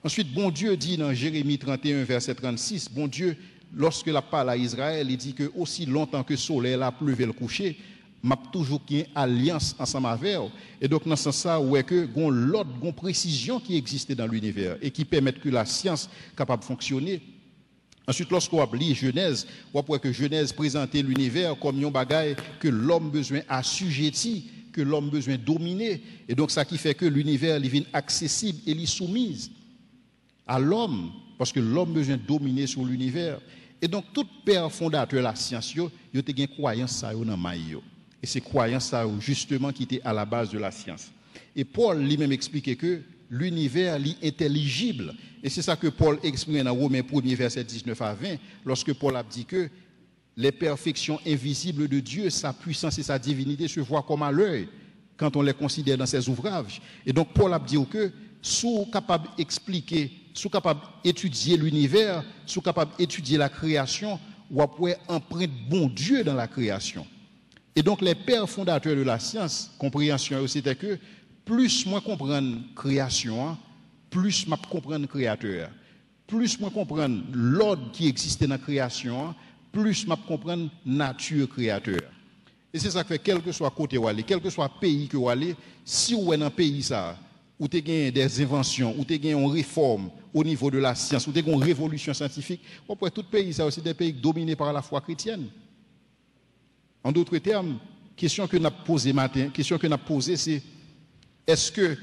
Ensuite, bon Dieu dit dans Jérémie 31, verset 36, bon Dieu, lorsque la parle à Israël, il dit que aussi longtemps que le soleil a pleuvé le coucher, m'a toujours une alliance ensemble avec eux. Et donc, dans ce sens-là, ouais que gon l'ordre, gon précision qui existait dans l'univers et qui permet que la science capable de fonctionner. Ensuite, lorsqu'on lit Genèse, on voit que Genèse présentait l'univers comme un bagage que l'homme besoin assujetti, que l'homme besoin dominer. Et donc, ça qui fait que l'univers est accessible et est soumise à l'homme, parce que l'homme besoin de dominer sur l'univers. Et donc, tout père fondateur de la science, il a une croyance dans maille. Et ces croyances justement qui étaient à la base de la science. Et Paul lui-même expliquait que l'univers est intelligible. Et c'est ça que Paul exprime dans Romains 1er, verset 19 à 20, lorsque Paul a dit que les perfections invisibles de Dieu, sa puissance et sa divinité se voient comme à l'œil quand on les considère dans ses ouvrages. Et donc, Paul a dit que sont capables d'expliquer, sont capables d'étudier l'univers, sont capables d'étudier la création, ou après empreinte bon Dieu dans la création. Et donc les pères fondateurs de la science, compréhension, c'était que plus moi comprendre création, plus moi comprendre créateur, plus moi comprendre l'ordre qui existait dans la création, plus moi comprendre nature créateur. Et c'est ça que fait quel que soit côté où aller, quel que soit pays que vous allez, si vous êtes dans un pays ça, où tu as des inventions, où tu as une réforme au niveau de la science, où tu as une révolution scientifique, après tout pays, ça aussi des pays dominés par la foi chrétienne. En d'autres termes, question que nous avons posée matin, question que nous avons posée, c'est est-ce que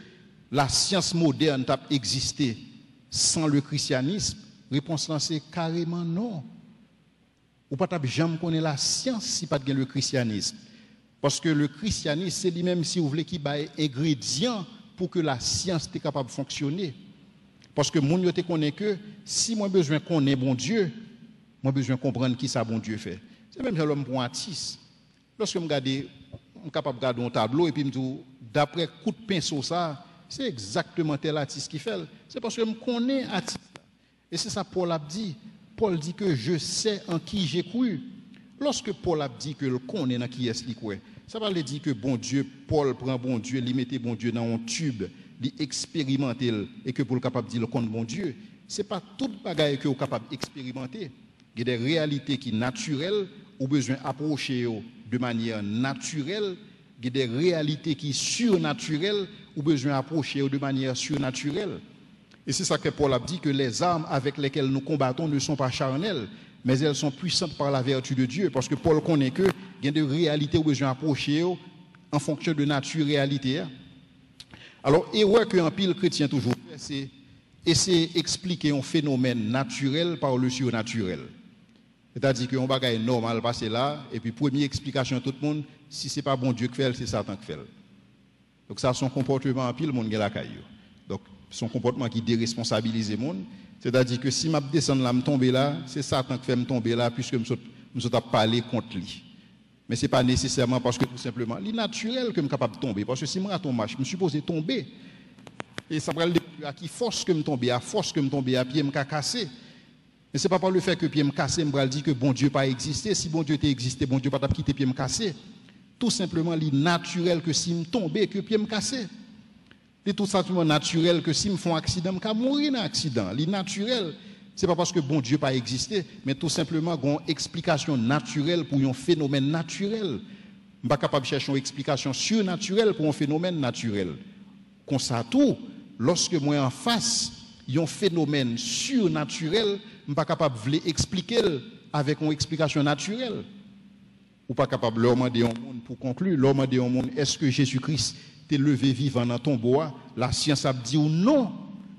la science moderne a existé sans le christianisme? Réponse là, c'est carrément non. Ou pas jamais connaître la science si pas de le christianisme. Parce que le christianisme, c'est lui-même, si vous voulez, qui bat ingrédients pour que la science soit capable de fonctionner. Parce que mon yote connaît que si moi besoin de connaître bon Dieu, moi besoin de comprendre qui ça bon Dieu fait. C'est même l'homme pour un artiste. Lorsque je suis capable de regarder un tableau et puis me dis d'après coup de pinceau ça, c'est exactement tel artiste qui fait. C'est parce que je connais artiste. Et c'est ça Paul a dit. Paul dit que je sais en qui j'ai cru. Lorsque Paul a dit que le connaît dans qui est-ce qu'il croit, ça va lui dire que bon Dieu, Paul prend bon Dieu, il mettait bon Dieu dans un tube, il expérimente et que pour le capable de dire le compte bon Dieu, c'est pas tout bagaille que vous capable d'expérimenter. Il y a des réalités qui sont naturelles, ou besoin d'approcher de manière naturelle, il y a des réalités qui sont surnaturelles, ou besoin d'approcher de manière surnaturelle. Et c'est ça que Paul a dit, que les armes avec lesquelles nous combattons ne sont pas charnelles, mais elles sont puissantes par la vertu de Dieu. Parce que Paul connaît que il y a des réalités où besoin d'approcher en fonction de nature réalité. Alors, erreur que un pile chrétien toujours fait, c'est essayer d'expliquer un phénomène naturel par le surnaturel. C'est-à-dire qu'un bagage normal passe là, et puis première explication à tout le monde, si ce n'est pas bon Dieu qui fait, c'est Satan qui fait. Donc ça, son comportement en pile, le monde a la caillou. Donc, son comportement qui déresponsabilise le monde. C'est-à-dire que si je descends là, je tombe là, c'est Satan qui fait me tomber là, puisque je suis parler contre lui. Mais ce n'est pas nécessairement parce que tout simplement, il est naturel que je suis capable de tomber. Parce que si je rate un match, je suis supposé tomber. Et ça va le à qui force que je tombe, à force que je tombe, à pied me casser. Mais ce n'est pas par le fait que pied me casser, je vais dire que bon Dieu n'a pas existé. Si bon Dieu t'a existé, bon Dieu n'a pas quitté pied me casser. Tout simplement, il est naturel que si je tombe, que pied me casser. C'est tout simplement naturel que si je fais un accident, je vais mourir dans un accident. C'est naturel. Ce n'est pas parce que bon Dieu n'a pas existé, mais tout simplement une explication naturelle pour un phénomène naturel. Je ne suis pas capable de chercher une explication surnaturelle pour un phénomène naturel. Comme ça, tout, lorsque moi en face, il y a un phénomène surnaturel, je ne suis pas capable de l'expliquer avec une explication naturelle. Ou pas capable de leur demander au monde pour conclure, leur demander au monde, est-ce que Jésus-Christ t'est levé vivant dans ton bois? La science a dit ou non.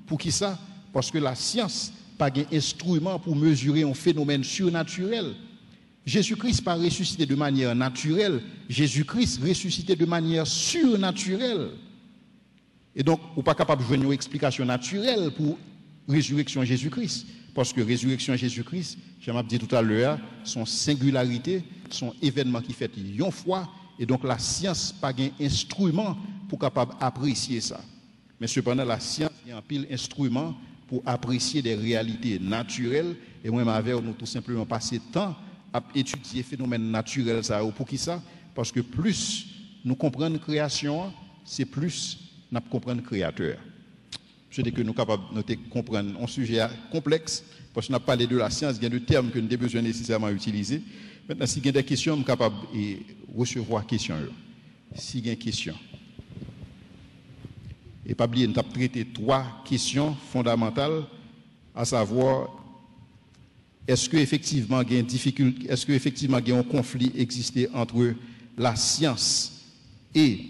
Pour qui ça? Parce que la science n'a pas un instrument pour mesurer un phénomène surnaturel. Jésus-Christ pas ressuscité de manière naturelle, Jésus-Christ ressuscité de manière surnaturelle. Et donc, on n'est pas capable de jouer une explication naturelle pour résurrection de Jésus-Christ. Parce que résurrection de Jésus-Christ, j'en dit tout à l'heure, son singularité, son événement qui fait une fois, et donc la science n'a pas un instrument pour capable apprécier ça. Mais cependant, la science a un pile instrument pour apprécier des réalités naturelles. Et moi, nous tout simplement passé temps à étudier les phénomènes naturels. Ça, pour qui ça? Parce que plus nous comprenons la création, c'est plus nous comprenons le créateur. Je dis que nous sommes capables de comprendre un sujet complexe, parce qu'on a parlé de la science, il y a des termes que nous avons besoin nécessairement d'utiliser. Maintenant, si il y a des questions, nous sommes capables de recevoir des questions. Si il y a des questions. Et pas oublier, nous avons traité 3 questions fondamentales, à savoir, est-ce qu'effectivement il y a une difficulté, est-ce qu'effectivement il y a un conflit existé entre la science et,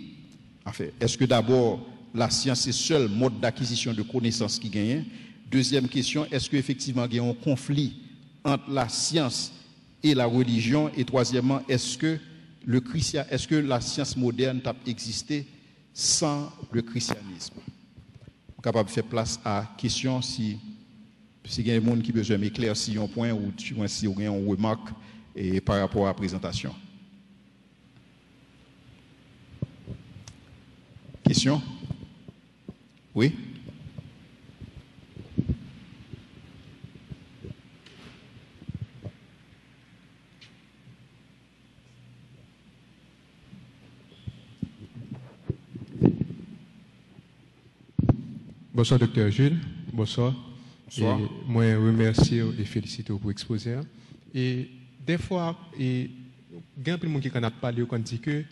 enfin, est-ce que d'abord la science est le seul mode d'acquisition de connaissances qui gagne? Deuxième question, est-ce qu'effectivement il y a un conflit entre la science et la religion? Et troisièmement, est-ce que la science moderne a existé sans le christianisme? Je suis capable de faire place à question si il y a des gens qui ont besoin d'éclaircir un point ou si vous avez une remarque par rapport à la présentation. Question? Oui? Bonsoir, Dr. Jules. Bonsoir. Bonsoir. Et moi, remercie et félicite pour l'exposé. Et des fois, il y a un peu de monde qui a parlé, qui dit que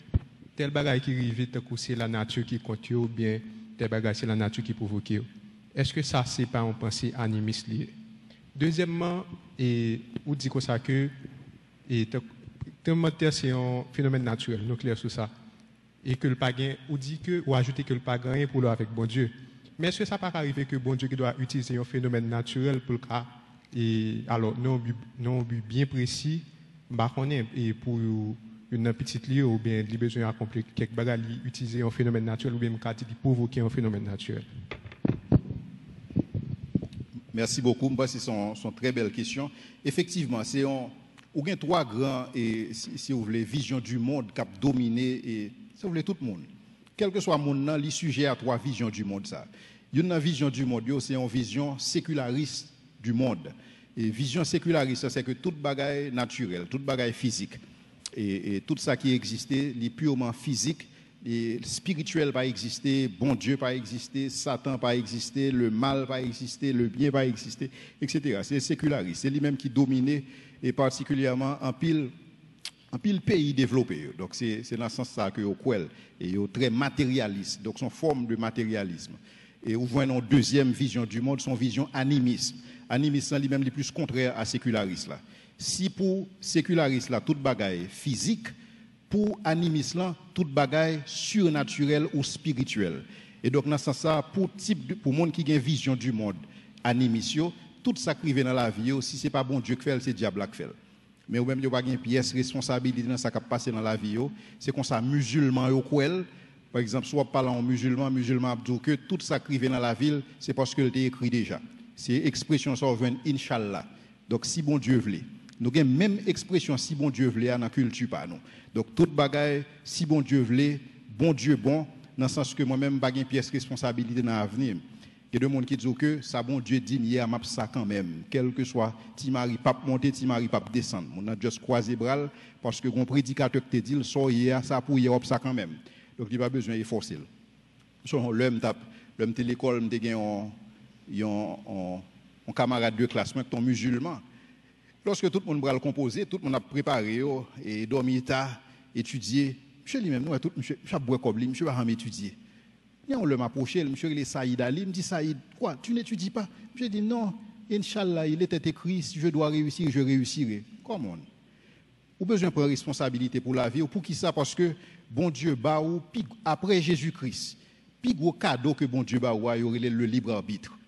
tel bagage qui arrive, c'est la nature qui compte, ou bien tel bagage c'est la nature qui provoque. Est-ce que ça, c'est pas une pensée animiste liée? Deuxièmement, on dit comme ça que c'est un phénomène naturel, nous clair sur ça. Et que le pagan, on dit que, ou ajouter que le pagan est pour l'heure avec bon Dieu. Mais est-ce que ça ne peut pas arriver que bon Dieu qui doit utiliser un phénomène naturel pour le cas? Et alors, non bien précis, et pour une petite lieu ou bien il a besoin d'accomplir quelques bagages, utiliser un phénomène naturel ou bien provoquer un phénomène naturel. Merci beaucoup. Ce sont très belles questions. Effectivement, c'est ou bien 3 grands, et si vous voulez, visions du monde qui ont dominé, et si vous voulez, tout le monde. Quel que soit le monde, les sujets à 3 visions du monde. Ça. Une vision du monde, c'est une vision séculariste du monde. Et vision séculariste, c'est que toute bagaille naturelle, toute bagaille physique, et tout ça qui existait, les purement physique, et spirituel pas exister, bon Dieu pas exister, Satan pas exister, le mal pas exister, le bien pas exister, etc. C'est séculariste, c'est lui-même qui dominait, et particulièrement en pile pays développés. Donc c'est dans ce sens que au quel et très matérialiste. Donc son forme de matérialisme. Et vous voyez une deuxième vision du monde, son vision animisme. Animisme lui-même est plus contraire à séculariste là. Si pour séculariste là toute bagaille physique, pour animisme là toute bagaille surnaturelle ou spirituelle. Et donc dans ce sens ça pour monde qui a une vision du monde animiste, tout ça qui vient dans la vie, si c'est pas bon Dieu qui fait, c'est diable qui fait. Mais ou même il n'y a pas une pièce responsabilité dans ça qui passe dans la vie, c'est comme ça musulman ou quoi Par exemple, soit parlant en musulman dit que tout ça qui vient dans la ville, c'est parce que était écrit déjà. C'est expression ça vient Inch'Allah. Donc si bon Dieu veut. Nous avons même expression si bon Dieu veut dans la culture pas nous. Donc toute bagaille si bon Dieu veut, bon Dieu bon dans le sens que moi-même pas une pièce responsabilité dans l'avenir. Il y a des gens qui disent que ça bon Dieu dit hier m'a ça quand même, quel que soit Timari pape monter, Timari pape descendre. On a juste croisé bras parce que un prédicateur qui te dit sort hier ça pour hier ça quand même. Donc il n'y a pas besoin de forcer. So l'homme de l'école me gagné un camarade de classe moi ton musulman. Lorsque tout le monde va le composer, tout le monde a préparé et dormi tard, étudié. Monsieur lui-même, nous, tout, monsieur, bois comme lui, monsieur va étudier. Et on l'a approché, monsieur il est Saïd Ali, il me dit Saïd, quoi, tu n'étudies pas? Je dis non, Inch'Allah, il était écrit, si je dois réussir, je réussirai. Comment? Ou besoin de prendre responsabilité pour la vie, ou pour qui ça? Parce que bon Dieu, après Jésus-Christ, plus gros cadeau que bon Dieu, il y aurait le libre arbitre.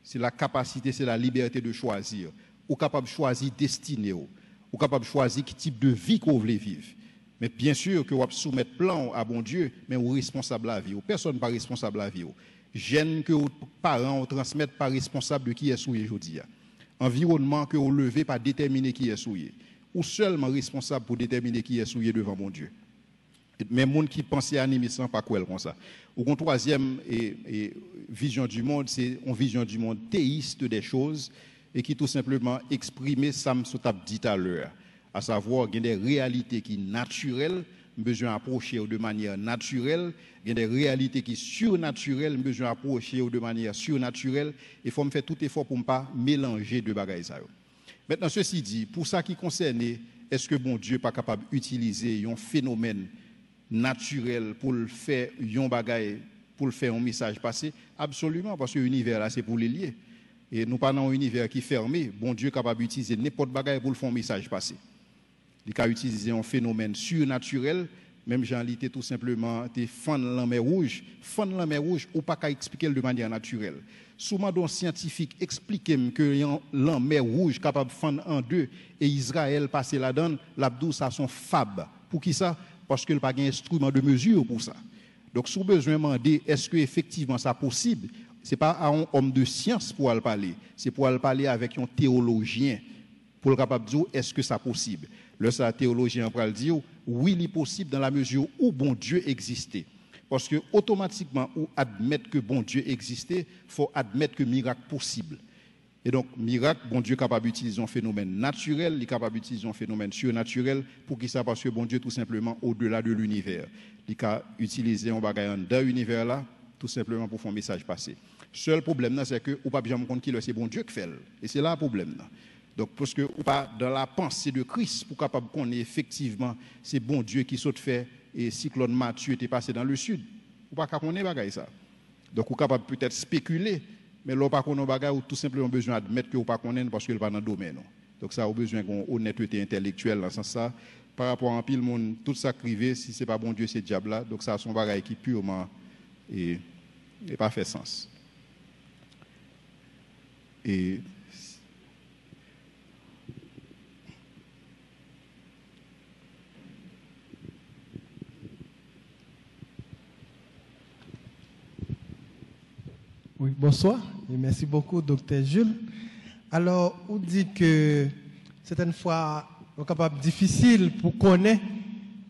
C'est la capacité, c'est la liberté de choisir. Ou capable de choisir destinée, ou capable de choisir quel type de vie qu'on veut vivre. Mais bien sûr que vous soumettre plan à bon Dieu, mais vous responsable à la vie. Personne n'est pas responsable à la vie. Gène que vos parents transmettent pas responsable de qui est souillé aujourd'hui. Environnement que vous levez pas déterminer qui est souillé. Ou seulement responsable pour déterminer qui est souillé devant bon Dieu. Mais monde qui pensait animer sans pas quoi comme ça. Ou une troisième vision du monde, c'est une vision du monde théiste des choses et qui tout simplement exprimer ça me dit tout à l'heure. À savoir, il y a des réalités qui sont naturelles, besoin d'approcher de manière naturelle, il y a des réalités qui sont surnaturelles, besoin d'approcher de manière surnaturelle, et il faut me faire tout effort pour ne pas mélanger deux bagages. Maintenant, ceci dit, pour ça qui concerne, est-ce que bon Dieu n'est pas capable d'utiliser un phénomène naturel pour le faire un bagage, pour le faire un message passé? Absolument, parce que l'univers là, c'est pour les lier. Et nous parlons d'un univers qui est fermé, bon Dieu est capable d'utiliser n'importe bagage pour le faire un message passé. Il a utilisé un phénomène surnaturel, même j'en lit tout simplement des fans de la mer rouge. Fans de la mer rouge, ou pas qu'à expliquer de manière naturelle. Souvent, un scientifique explique que la mer rouge capable de fendre en deux et Israël passé là-dedans, l'abdou ça son fab. Pour qui ça? Parce qu'il n'y a pas d'instrument de mesure pour ça. Donc, si vous avez besoin de demander, est-ce que effectivement ça possible? Ce n'est pas à un homme de science pour aller parler, c'est pour aller parler avec un théologien pour le capable de dire, est-ce que ça possible? Le théologien va dire, oui, il est possible dans la mesure où bon Dieu existait. Parce que automatiquement, pour admettre que bon Dieu existait, il faut admettre que miracle possible. Et donc, miracle, bon Dieu est capable d'utiliser un phénomène naturel, il est capable d'utiliser un phénomène surnaturel, pour qui ça? Parce que bon Dieu, tout simplement, au-delà de l'univers. Il est capable d'utiliser un bagage dans l'univers là, tout simplement pour faire un message passer. Seul problème, c'est que, ou pas bien me compte qui c'est bon Dieu qui fait. Et c'est là le problème. Donc, parce que, ou pas dans la pensée de Christ, pour capable qu'on ait effectivement, c'est bon Dieu qui saute fait, et cyclone Matthieu était passé dans le sud. Ou pas qu'on ait bagaille ça. Donc, ou capable peut-être spéculer, mais là, pas qu'on ait bagaille, ou tout simplement besoin d'admettre que ou pas qu'on ait, parce qu'il n'est pas dans le domaine. Non. Donc, ça a besoin d'une honnêteté intellectuelle dans ce sens ça. Par rapport à un pile monde, tout ça crivé, si ce n'est pas bon Dieu, c'est diable là. Donc, ça a son bagaille qui purement et pas fait sens. Et oui, bonsoir et merci beaucoup, Dr. Jules. Alors, on dit que certaines fois, c'est capable difficile pour connaître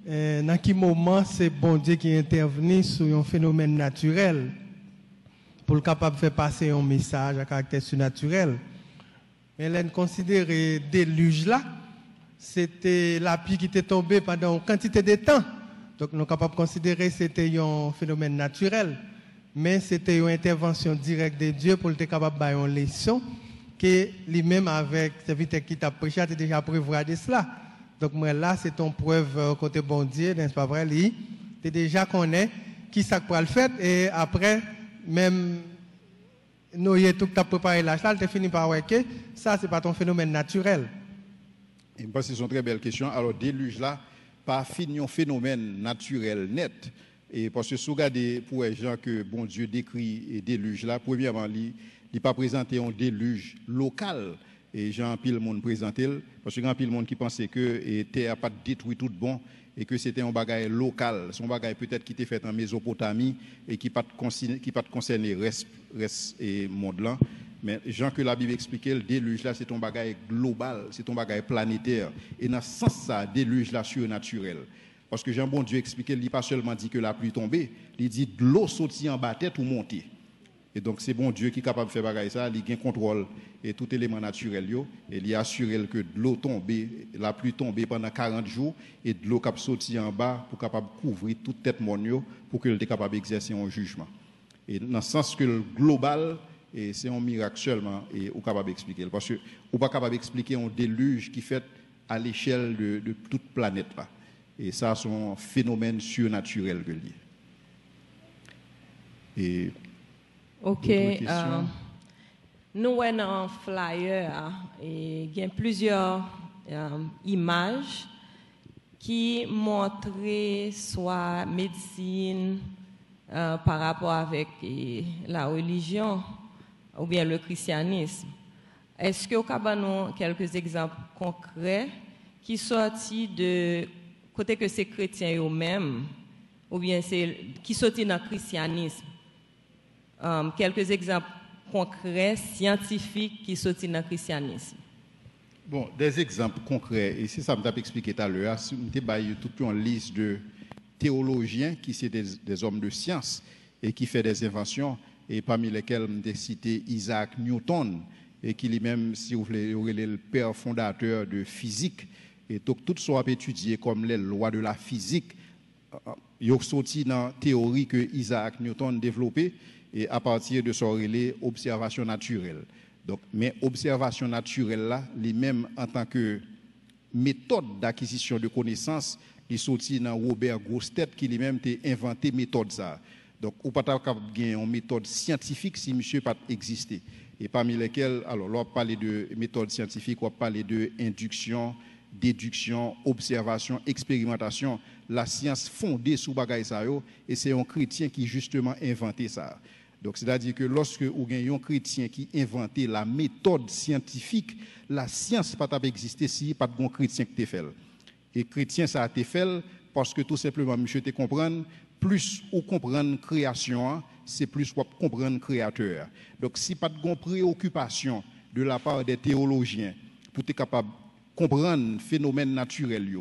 dans quel moment c'est bon Dieu qui intervient sur un phénomène naturel pour le capable de faire passer un message à caractère surnaturel. Mais là, considérer déluge là, c'était la pluie qui était tombée pendant une quantité de temps. Donc, nous sommes capables de considérer que c'était un phénomène naturel. Mais c'était une intervention directe de Dieu pour être capable de faire une leçon que lui-même, avec serviteur qui t'a prêché, a déjà prévu de cela. Donc, moi, là, c'est ton preuve côté bon Dieu, n'est-ce pas vrai? Tu déjà connais qui ça peut le faire et après, même nous, tout que tu as préparé là, tu as fini par voir que ça, ce n'est pas ton phénomène naturel. Et je pense que c'est une très belle question. Alors, déluge là, pas fini un phénomène naturel net. Et parce que si vous regardez pour les gens que bon Dieu décrit et déluge là, premièrement, il n'est pas présenté un déluge local. et Jean pile monde présenté parce que grand pile monde qui pensait que terre a pas détruit tout bon et que c'était un bagage local, son bagage peut-être qui était fait en Mésopotamie et qui pas concerner reste et monde là. Mais Jean que la Bible expliquait, le déluge là c'est un bagage global, c'est un bagage planétaire et dans ce sens ça déluge là surnaturel. Parce que Jean bon Dieu expliquait, il pas seulement dit que la pluie tombait, il dit de l'eau sortit en bas tête ou monter. Et donc c'est bon Dieu qui est capable de faire bagage ça, il gain contrôle et tout élément naturel yo et il assure que de l'eau tombait, la pluie tombait pendant 40 jours et de l'eau cap sorti en bas pour capable couvrir toute tête monde pour que il était capable d'exercer un jugement. Et dans le sens que le global et c'est un miracle seulement et on capable d'expliquer parce que on pas capable d'expliquer un déluge qui fait à l'échelle de toute planète là. Et ça c'est un phénomène surnaturel que lié. Et OK. Nous avons un flyer et il y a plusieurs images qui montrent soit médecine par rapport avec la religion ou bien le christianisme. Est-ce que vous avez quelques exemples concrets qui sortent de côté que c'est chrétien eux-mêmes ou bien c'est qui sortent dans le christianisme? Quelques exemples concrets, scientifiques qui sortent dans le christianisme. Bon, des exemples concrets, et c'est ça que je t'ai expliqué tout à l'heure, je t'ai toute une liste de théologiens qui sont des hommes de science et qui font des inventions, et parmi lesquels je t'ai cité Isaac Newton, et qui lui-même, si vous voulez, est le père fondateur de physique, et donc tout soit étudié comme les lois de la physique, ils ont sorti dans la théorie que Isaac Newton développée, et à partir de son relais observation naturelle. Donc, mais observation naturelle là, lui-même en tant que méthode d'acquisition de connaissances, il sorti dans Robert Grostet qui lui-même a inventé méthode ça. Donc, on pas capable gagner une méthode scientifique si monsieur pas existé. Et parmi lesquelles, alors, on parle de méthode scientifique, on parle de induction, déduction, observation, expérimentation, la science fondée sur bagaille ça yo, et c'est un chrétien qui justement inventé ça. Donc, c'est-à-dire que lorsque vous avez un chrétien qui inventé la méthode scientifique, la science n'a pas existé si pas de bon chrétien qui t'a fait. Et chrétien, ça a été fait parce que tout simplement, monsieur, te comprendre, plus ou comprendre création, c'est plus ou comprendre créateur. Donc, si pas de bonne préoccupation de la part des théologiens pour être capable de comprendre phénomène naturel,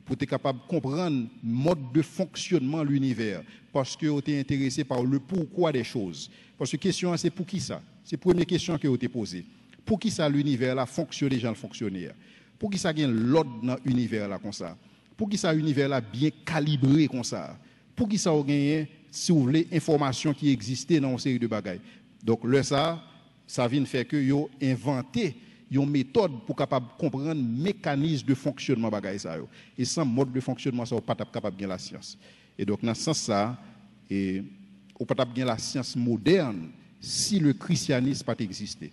pour être capable de comprendre le mode de fonctionnement de l'univers, parce que vous êtes intéressé par le pourquoi des choses. Parce que la question, c'est pour qui ça? C'est la première question que vous avez posée. Pour qui ça l'univers là fonctionne déjà le fonctionnaire? Pour qui ça gagne l'ordre dans l'univers là comme ça? Pour qui ça l'univers là bien calibré comme ça? Pour qui ça a gagné, si vous voulez, information qui existait dans une série de bagailles? Donc, ça vient faire que vous avez inventé une méthode pour capable comprendre le mécanisme de fonctionnement bagaille ça. Et sans mode de fonctionnement, ça n'est pas capable de gagner la science. Et donc, dans ce sens, ça, et on ne peut pas gagner la science moderne si le christianisme n'a pas existé.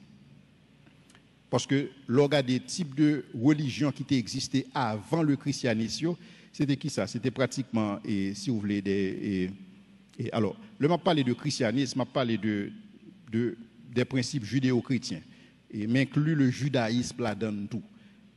Parce que l'organe des types de religions qui existaient avant le christianisme, c'était qui ça? C'était pratiquement, et si vous voulez, alors, je m'a parlé de christianisme, m'a parlé des principes judéo-chrétiens, et m'inclut le judaïsme là-dedans tout.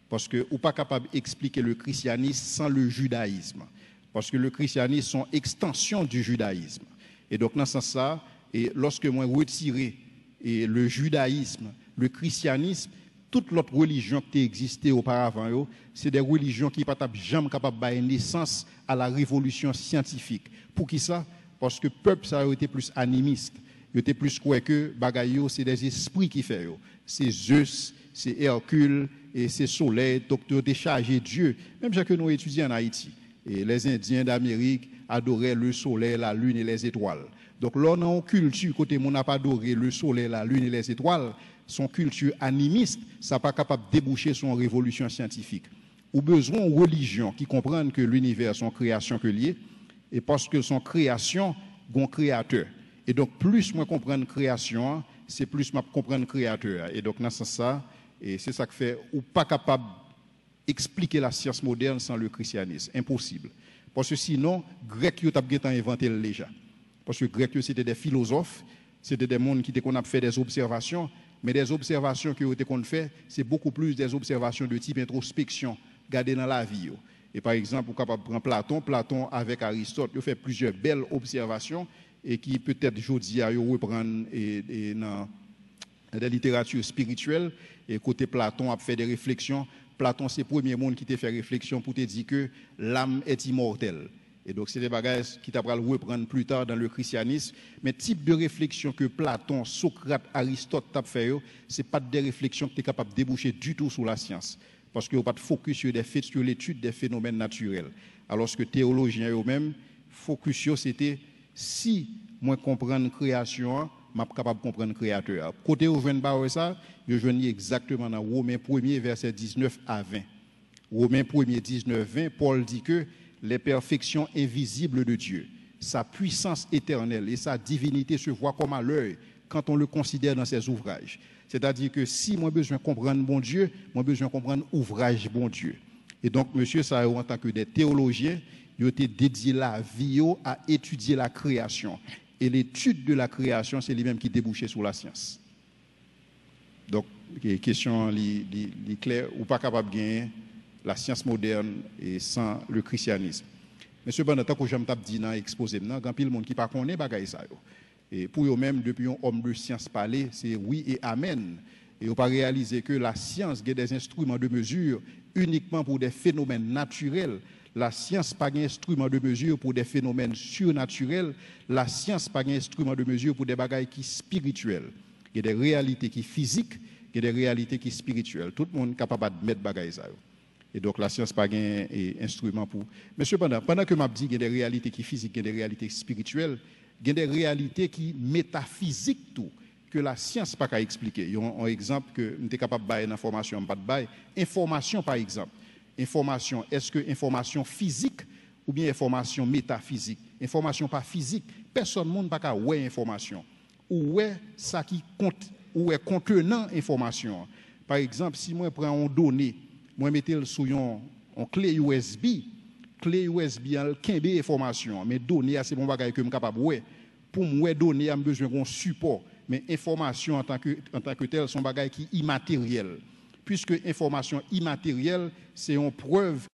Parce que vous n'êtes pas capable d'expliquer le christianisme sans le judaïsme. Parce que le christianisme sont extension du judaïsme. Et donc, dans ce sens-là, et lorsque moi retiré le judaïsme, le christianisme, toute l'autre religion qui existait auparavant, c'est des religions qui ne sont jamais capables de donner naissance à la révolution scientifique. Pour qui ça? Parce que le peuple ça a été plus animiste. Il était plus quoi que bagaille, c'est des esprits qui font. C'est Zeus, c'est Hercule et c'est Soleil, donc tu es chargé Dieu. Même que nous étudions en Haïti. Et les Indiens d'Amérique adoraient le soleil, la lune et les étoiles. Donc là, on a une culture, côté on n'a pas adoré le soleil, la lune et les étoiles, son culture animiste, ça n'est pas capable de déboucher sur une révolution scientifique. Ou besoin de religion qui comprennent que l'univers son création que lié, et parce que son création, un créateur. Et donc, plus moi comprendre création, c'est plus moi comprendre créateur. Et donc, dans ce sens, et c'est ça que fait, ou pas capable expliquer la science moderne sans le christianisme. Impossible. Parce que sinon, Grec, ils ont inventé déjà. Parce que Grec, c'était des philosophes, c'était des mondes qui ont fait des observations. mais des observations que vous qu'on fait, c'est beaucoup plus des observations de type introspection, garder dans la vie. Et par exemple, vous êtes capable de prendre Platon avec Aristote, il fait plusieurs belles observations et qui peut-être aujourd'hui à reprendre dans la littérature spirituelle. Et côté Platon a fait des réflexions. Platon, c'est le premier monde qui t'a fait réflexion pour te dire que l'âme est immortelle. Et donc, c'est des bagages qui t'apprennent à reprendre plus tard dans le christianisme. Mais le type de réflexion que Platon, Socrate, Aristote t'a fait, ce n'est pas des réflexions que tu es capable de déboucher du tout sur la science. Parce qu'il n'y a pas de focus sur l'étude des phénomènes naturels. Alors que les théologiens eux-mêmes, focus c'était si moi comprends la création, je suis capable de comprendre le créateur. Côté où je viens ça, je viens exactement dans Romains 1er, verset 19 à 20. Romains 1er, 19, 20, Paul dit que les perfections invisibles de Dieu, sa puissance éternelle et sa divinité se voient comme à l'œil quand on le considère dans ses ouvrages. C'est-à-dire que si moi besoin de comprendre bon Dieu, moi besoin de comprendre ouvrage bon Dieu. Et donc, monsieur Sao, en tant que des théologiens, ils ont dédié la vie à étudier la création. Et l'étude de la création, c'est lui-même qui débouchait sur la science. Donc, question claire, ou pas capable de gagner la science moderne et sans le christianisme. Mais cependant, tant que j'aime dit dans l'exposé, il y a un pile monde qui ne connaît pas ça. Et pour eux-mêmes, depuis un homme de science parler, c'est oui et amen. Et on pas réaliser que la science a des instruments de mesure uniquement pour des phénomènes naturels. La science n'a pas d'instrument de mesure pour des phénomènes surnaturels. La science n'a pas d'instrument de mesure pour des bagailles qui sont spirituelles. Il y a des réalités qui sont physiques, il y a des réalités qui sont spirituelles. Tout le monde est capable de mettre bagailles ça. Et donc la science n'a pas d'instrument pour. Mais cependant, pendant que je dis qu'il y a des réalités qui sont physiques, il y a des réalités spirituelles, il y a des réalités qui sont métaphysiques tout, que la science n'a pas qu'à expliquer. Il y a un exemple que nous sommes capables de bailler une information, pas de bailler. Information par exemple. Information, est-ce que information physique ou bien information métaphysique? Information pas physique, personne ne peut pas ouais information. Ou est ça qui compte, ou est contenant information. Par exemple, si moi prends une donnée, moi mettre sur une clé USB, a 15 information, mais données c'est bon bagage que je capable ouais. Pour moi données a besoin d'un support, mais information en tant que tel sont bagage qui immatériel. Puisque information immatérielle, c'est une preuve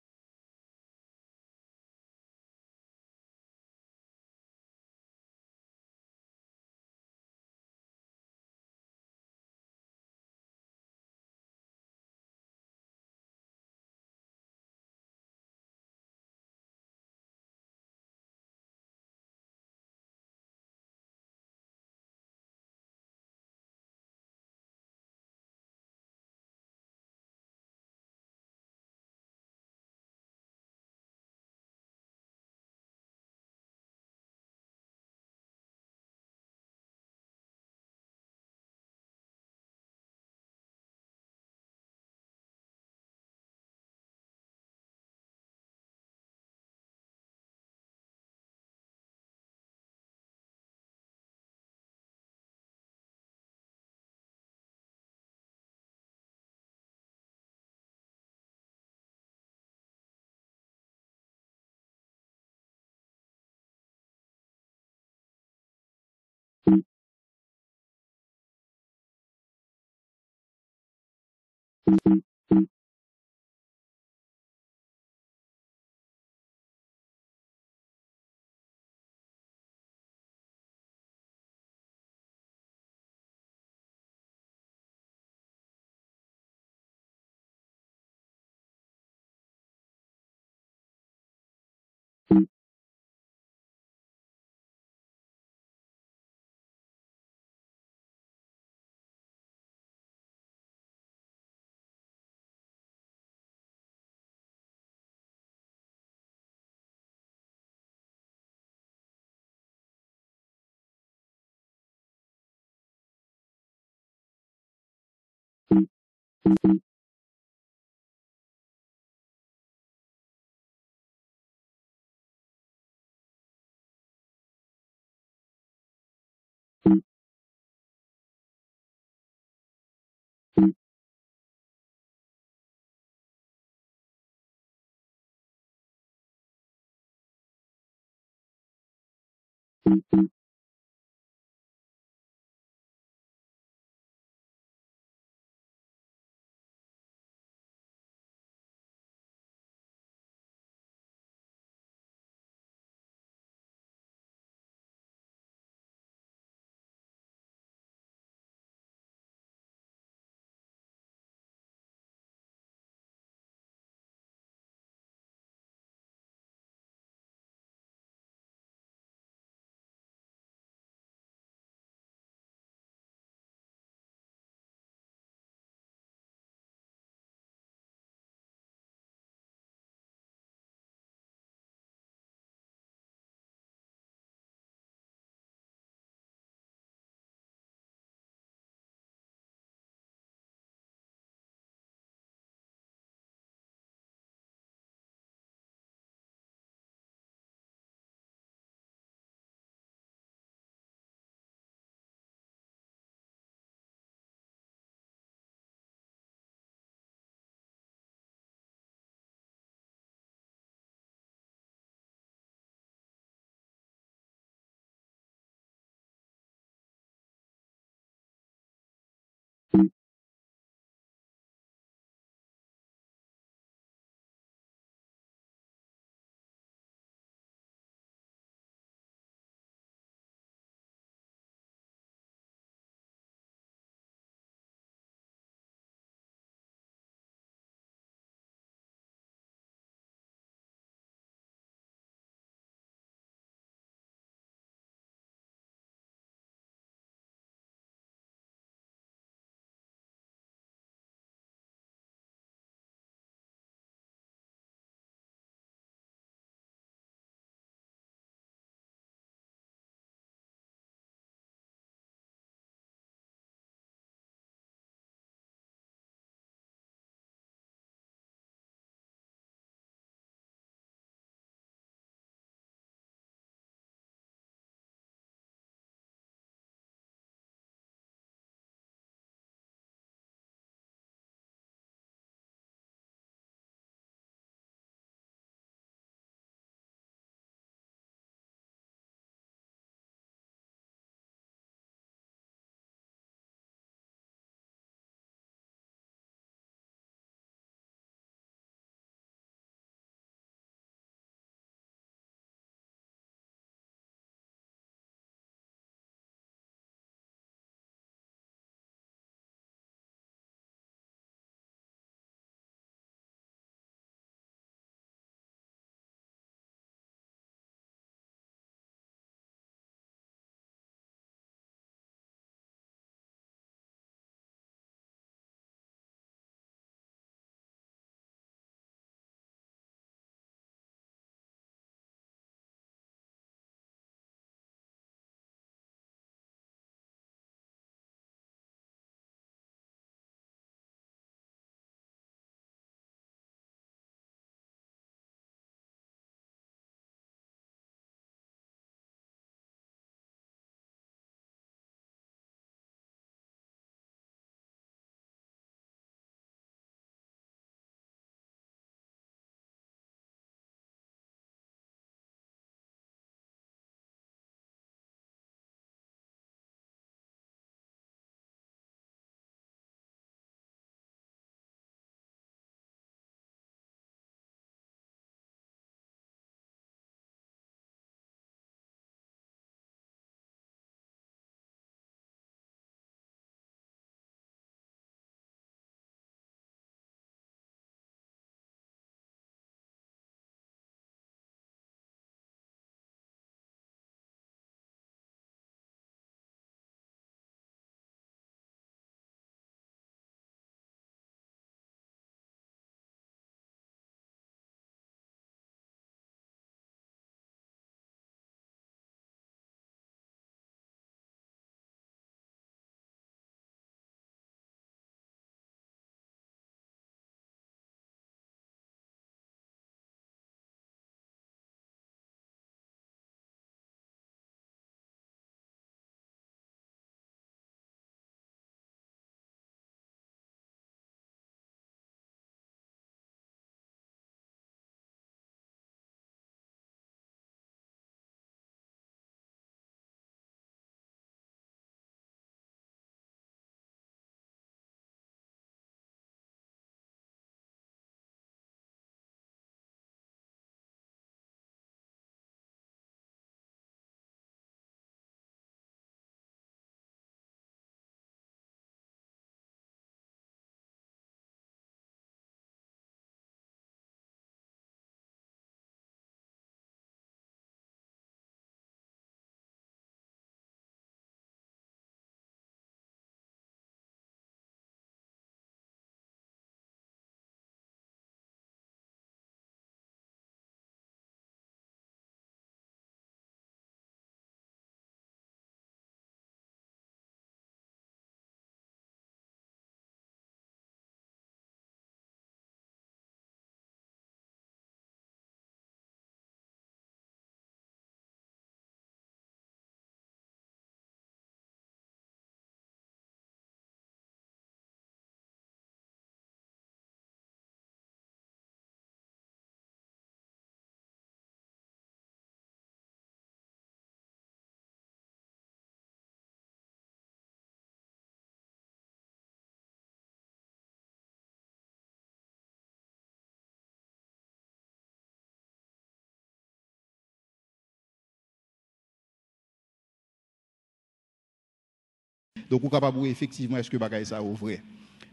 Donc, on est capable de voir effectivement est-ce que bagaille ça est vrai.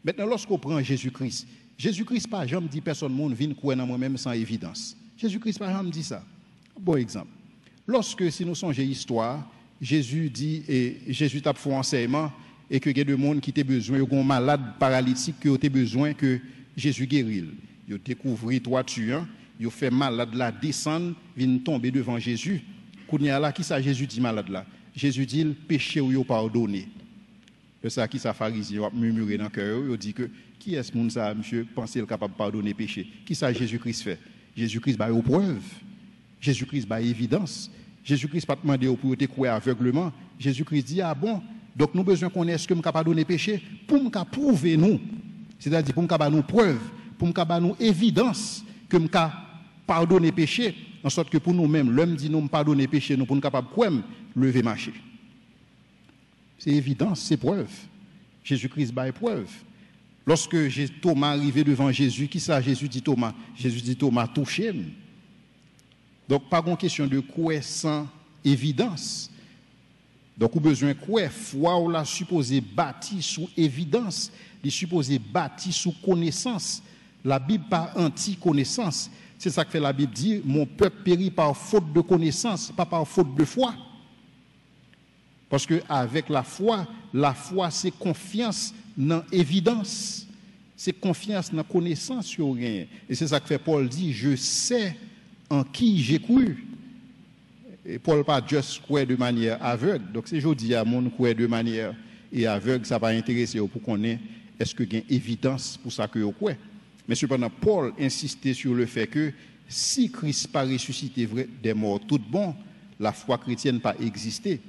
Maintenant, lorsqu'on prend Jésus-Christ, Jésus-Christ, pas jamais dit personne monde vient croire dans moi-même sans évidence. Jésus-Christ, pas jamais dit ça. Bon exemple. Lorsque, si nous songeons l'histoire, Jésus dit, et Jésus t'a fait un enseignement, et que il y a des gens qui ont besoin, ils ont malade paralytique, qui ont besoin que Jésus guérisse. Ils ont découvert toi tuant, ils ont fait malade là, descendre, viennent tomber devant Jésus. Kounya là, qui ça Jésus dit malade là? Jésus dit, le péché ou pardonné. C'est ça qui ça pharisien a murmuré dans le cœur, il dit que qui est-ce monde ça, monsieur, pensez capable de pardonner péché? Qui ça Jésus-Christ fait? Jésus-Christ va aux preuves. Jésus-Christ va évidence. Jésus-Christ pas demandé pour te croire aveuglement. Jésus-Christ dit ah bon, donc nous besoin qu'on est ce que me capable donner péché pour me prouver nous. C'est-à-dire pour me capable nous preuve, pour me capable nous évidence que me pardonner péché en sorte que pour nous-mêmes l'homme dit nous pardonner péché nous pour nous capable quoi lever marcher. C'est évidence, c'est preuve. Jésus-Christ va preuve. Lorsque Thomas arrivé devant Jésus, qui ça Jésus dit Thomas? Jésus dit Thomas touchez-moi. Donc pas une question de quoi sans évidence. Donc on a besoin de quoi foi ou la supposé bâti sous évidence, les supposé bâti sous connaissance. La Bible pas anti-connaissance. C'est ça que fait la Bible dit mon peuple périt par faute de connaissance, pas par faute de foi. Parce que avec la foi c'est confiance dans évidence. C'est confiance dans connaissance sur rien. Et c'est ça que fait Paul dit je sais en qui j'ai cru. Et Paul pas juste croire de manière aveugle. Donc c'est jodi à mon croire de manière et aveugle, ça va intéresser pour qu'on ait est-ce que gain évidence pour ça que vous croyez. Mais cependant Paul insistait sur le fait que si Christ pas ressuscité vrai des morts tout bon, la foi chrétienne pas existé.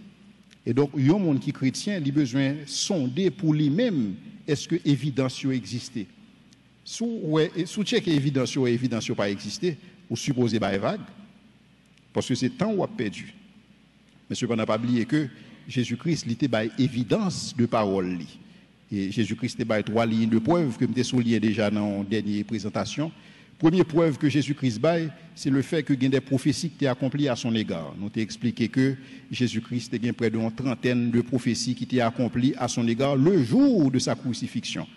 Et donc il y a un monde qui chrétien, il a besoin sonder pour lui-même est-ce que évidence existé. Sous check évidence pas existé, ou supposé by vague. Parce que c'est temps où a perdu. Mais cependant, pas oublier que Jésus-Christ était par évidence de parole. Et Jésus-Christ était par 3 lignes de preuve que je souligné déjà dans la dernière présentation. Première preuve que Jésus-Christ baille, c'est le fait que il y a des prophéties qui étaient accomplies à son égard. Nous avons expliqué que Jésus-Christ a près d'une trentaine de prophéties qui étaient accomplies à son égard le jour de sa crucifixion.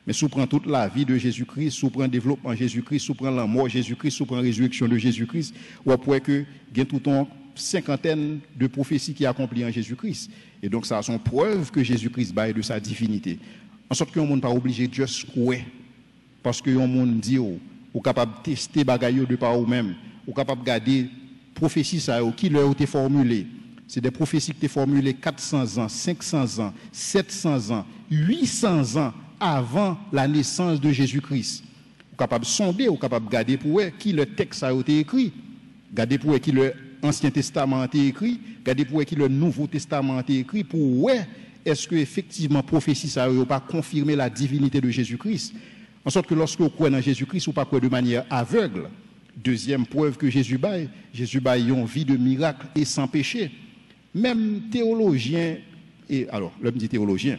Mais si on prend toute la vie de Jésus-Christ, si on prend le développement de Jésus-Christ, si on prend la mort de Jésus-Christ, si on prend la résurrection de Jésus-Christ, on voit que il y a tout une cinquantaine de prophéties qui sont accomplies en Jésus-Christ. Et donc ça a son preuve que Jésus-Christ baille de sa divinité. En sorte que le monde n'est pas obligé de juste croire. Parce que le monde dit, ou capable de tester les choses de par vous-même, ou capable de garder prophéties qui leur ont été formulées. C'est des prophéties qui ont été formulées 400 ans, 500 ans, 700 ans, 800 ans avant la naissance de Jésus-Christ. Vous êtes capable de sonder, vous êtes capable de garder pour eux qui le texte a été écrit, garder pour eux qui le Ancien Testament a été écrit, garder pour eux qui le Nouveau Testament a été écrit, pour eux est-ce que effectivement prophétie ça n'a pas confirmé la divinité de Jésus-Christ. En sorte que lorsque vous croyez dans Jésus-Christ, vous ne pas croyez de manière aveugle. Deuxième preuve que Jésus baille une vie de miracle et sans péché. Même théologien, et alors, l'homme dit théologien,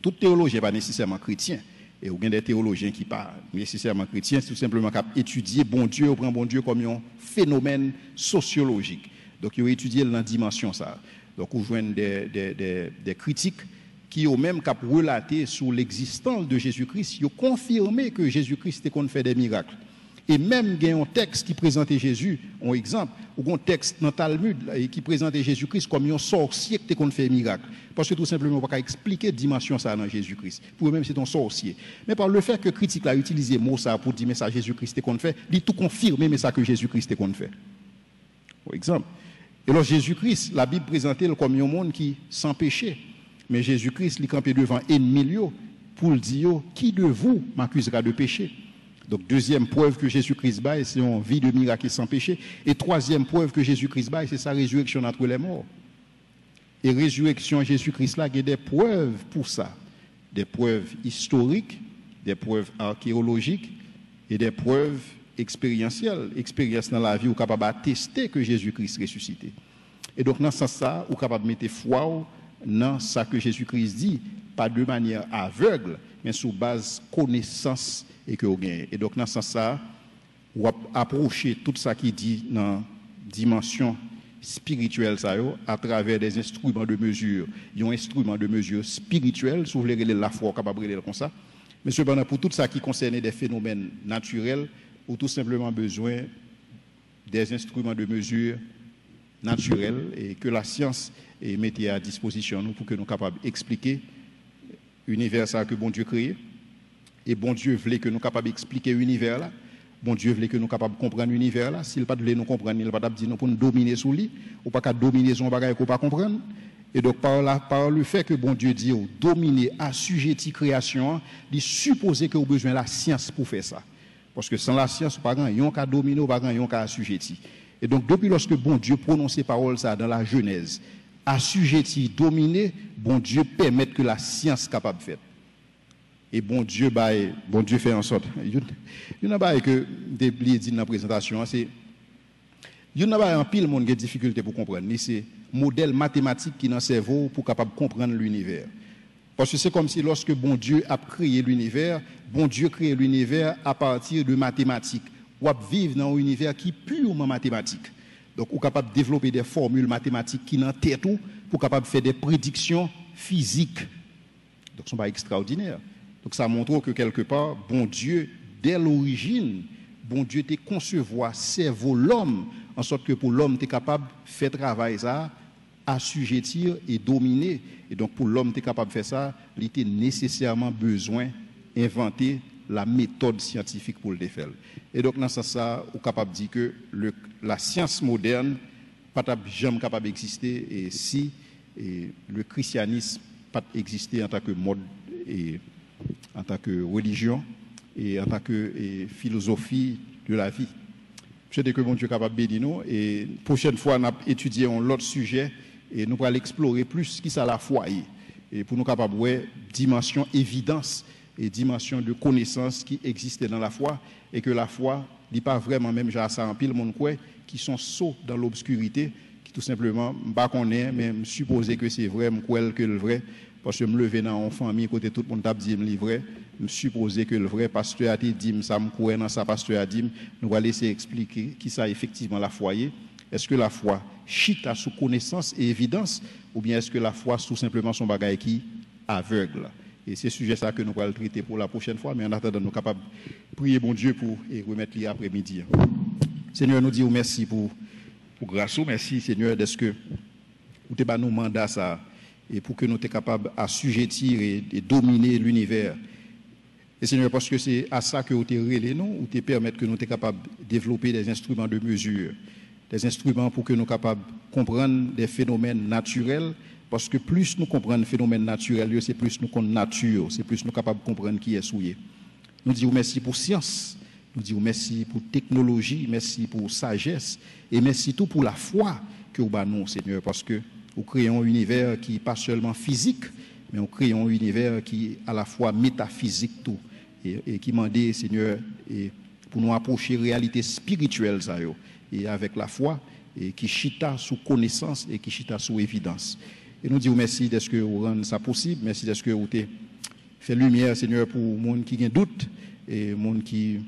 tout théologien n'est pas nécessairement chrétien. Et il y a des théologiens qui ne sont pas nécessairement chrétiens, c'est tout simplement étudier bon Dieu, on prend bon Dieu comme un phénomène sociologique. Donc, ils ont étudié dans la dimension ça. Donc, on joint des critiques qui ont même relaté sur l'existence de Jésus-Christ, ils ont confirmé que Jésus-Christ était qu'on fait des miracles. Et même il y a un texte qui présentait Jésus, un exemple, ou un texte dans le Talmud qui présentait Jésus-Christ comme un sorcier qui qu'on fait miracle. Parce que tout simplement, on ne peut pas expliquer la dimension ça dans Jésus-Christ. Pour eux-mêmes, c'est un sorcier. Mais par le fait que critique a utilisé le mot ça pour dire mais ça Jésus-Christ qu'on fait, il tout confirmer mais ça que Jésus-Christ qu'on fait. Par exemple. Et alors Jésus-Christ, la Bible présentait comme un monde qui sans péché. Mais Jésus-Christ, il campait devant ennemi pour dire qui de vous m'accusera de péché. Donc, deuxième preuve que Jésus-Christ baille, c'est une vie de miracle sans péché. Et troisième preuve que Jésus-Christ baille, c'est sa résurrection entre les morts. Et résurrection Jésus-Christ là, il y a des preuves pour ça. Des preuves historiques, des preuves archéologiques et des preuves expérientielles. Expérience dans la vie, où capable d'attester que Jésus-Christ ressuscité. Et donc, dans ce sens, vous capable de mettre foi dans ce que Jésus-Christ dit, pas de manière aveugle, mais sous base connaissance et que vous gagnez. Et donc, dans ce sens, vous approchez tout ça qui dit dans la dimension spirituels ça yo, à travers des instruments de mesure. Ils ont un instrument de mesure spirituel, si vous voulez la foi capable de comme ça. Mais cependant pour tout ça qui concerne des phénomènes naturels, ou tout simplement besoin des instruments de mesure naturels et que la science mette à disposition nous pour que nous soyons capables d'expliquer l'univers que bon Dieu créé. Et bon Dieu voulait que nous soyons capables d'expliquer l'univers là. Bon Dieu voulait que nous soyons capables de comprendre l'univers là. S'il ne voulait pas nous comprendre, il ne va pas dire nous pour nous dominer sous lui, ou pas qu'à dominer son bagage qu'on pas comprendre. Et donc par le fait que bon Dieu dit dominer, assujettir création, il suppose que vous avez besoin de la science pour faire ça. Parce que sans la science, pas grand yon ka dominer, pas grand yon ka assujetti. Et donc depuis lorsque bon Dieu prononce ces paroles ça dans la Genèse, assujetti, dominer, bon Dieu permet que la science capable de faire. Et bon Dieu fait en sorte. Il y a pas que des dit dans la présentation, c'est il y a un pile monde qui a des difficultés pour comprendre, c'est modèle mathématique qui dans le cerveau pour capable comprendre l'univers. Parce que c'est comme si lorsque bon Dieu a créé l'univers, bon Dieu crée l'univers à partir de mathématiques. Ou vivre dans un univers qui est purement mathématique. Donc, on est capable de développer des formules mathématiques qui n'ont tête tout pour capable de faire des prédictions physiques. Donc, ce ne sont pas extraordinaires. Donc, ça montre que quelque part, bon Dieu, dès l'origine, bon Dieu t'a concevoir cerveau l'homme, en sorte que pour l'homme, tu es capable de faire travail ça, assujettir et dominer. Et donc, pour l'homme, tu es capable de faire ça, il était nécessairement besoin d'inventer la méthode scientifique pour le faire. Et donc, dans ce sens, on est capable de dire que la science moderne n'est pas jamais capable d'exister et si le christianisme n'a pas existé en tant que mode et en tant que religion et en tant que philosophie de la vie. Je sais que mon Dieu est capable de bénir nous et prochaine fois, on a étudié un autre sujet et nous allons explorer plus ce qui est la foi et pour nous capables de voir dimension évidence et dimension de connaissance qui existait dans la foi et que la foi n'est pas vraiment même genre ça en pile monde quoi qui sont sauts dans l'obscurité qui tout simplement pas connaît même supposer que c'est vrai me que le vrai parce que me lever dans une famille côté tout le monde t'a dit me vrai me supposer que le vrai pasteur a dit ça me croire dans ça pasteur a dit nous va laisser expliquer qui ça effectivement la foi est-ce que la foi chita sous connaissance et évidence ou bien est-ce que la foi tout simplement son bagage qui aveugle. Et c'est ce sujet ça que nous allons traiter pour la prochaine fois, mais en attendant, nous sommes capables de prier bon Dieu pour remettre l'après-midi. Seigneur, nous disons merci pour grâce. Merci Seigneur d'être que vous avez nous mandat ça et pour que nous soyons capables d'assujettir et dominer l'univers. Et Seigneur, parce que c'est à ça que vous avez relé nous, vous te permettre que nous soyons capables de développer des instruments de mesure, des instruments pour que nous soyons capables de comprendre des phénomènes naturels. Parce que plus nous comprenons le phénomène naturel, c'est plus nous connaissons nature, c'est plus nous capables de comprendre qui est souillé. Nous disons merci pour science, nous disons merci pour technologie, merci pour sagesse, et merci tout pour la foi que vous avez, Seigneur, parce que nous créons un univers qui n'est pas seulement physique, mais nous créons un univers qui est à la fois métaphysique tout, et qui m'a dit, Seigneur, et pour nous approcher réalité spirituelle, ça, et avec la foi, et qui chita sous connaissance et qui chita sous évidence. Et nous disons merci de ce que vous rendez ça possible, merci de ce que vous avez fait lumière, Seigneur, pour les gens qui ont doute et les gens qui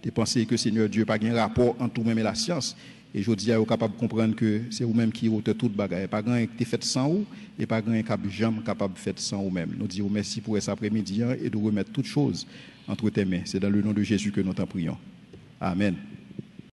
ont pensé que, Seigneur Dieu, pas de rapport entre vous-même et la science. Et je dis à vous capable de comprendre que c'est vous-même qui avez tout bagage. Pas grand qui fait sans vous et pas grand qui jamais capable de faire sans vous-même. Nous disons merci pour cet après-midi et de remettre toutes choses entre tes mains. C'est dans le nom de Jésus que nous t'en prions. Amen.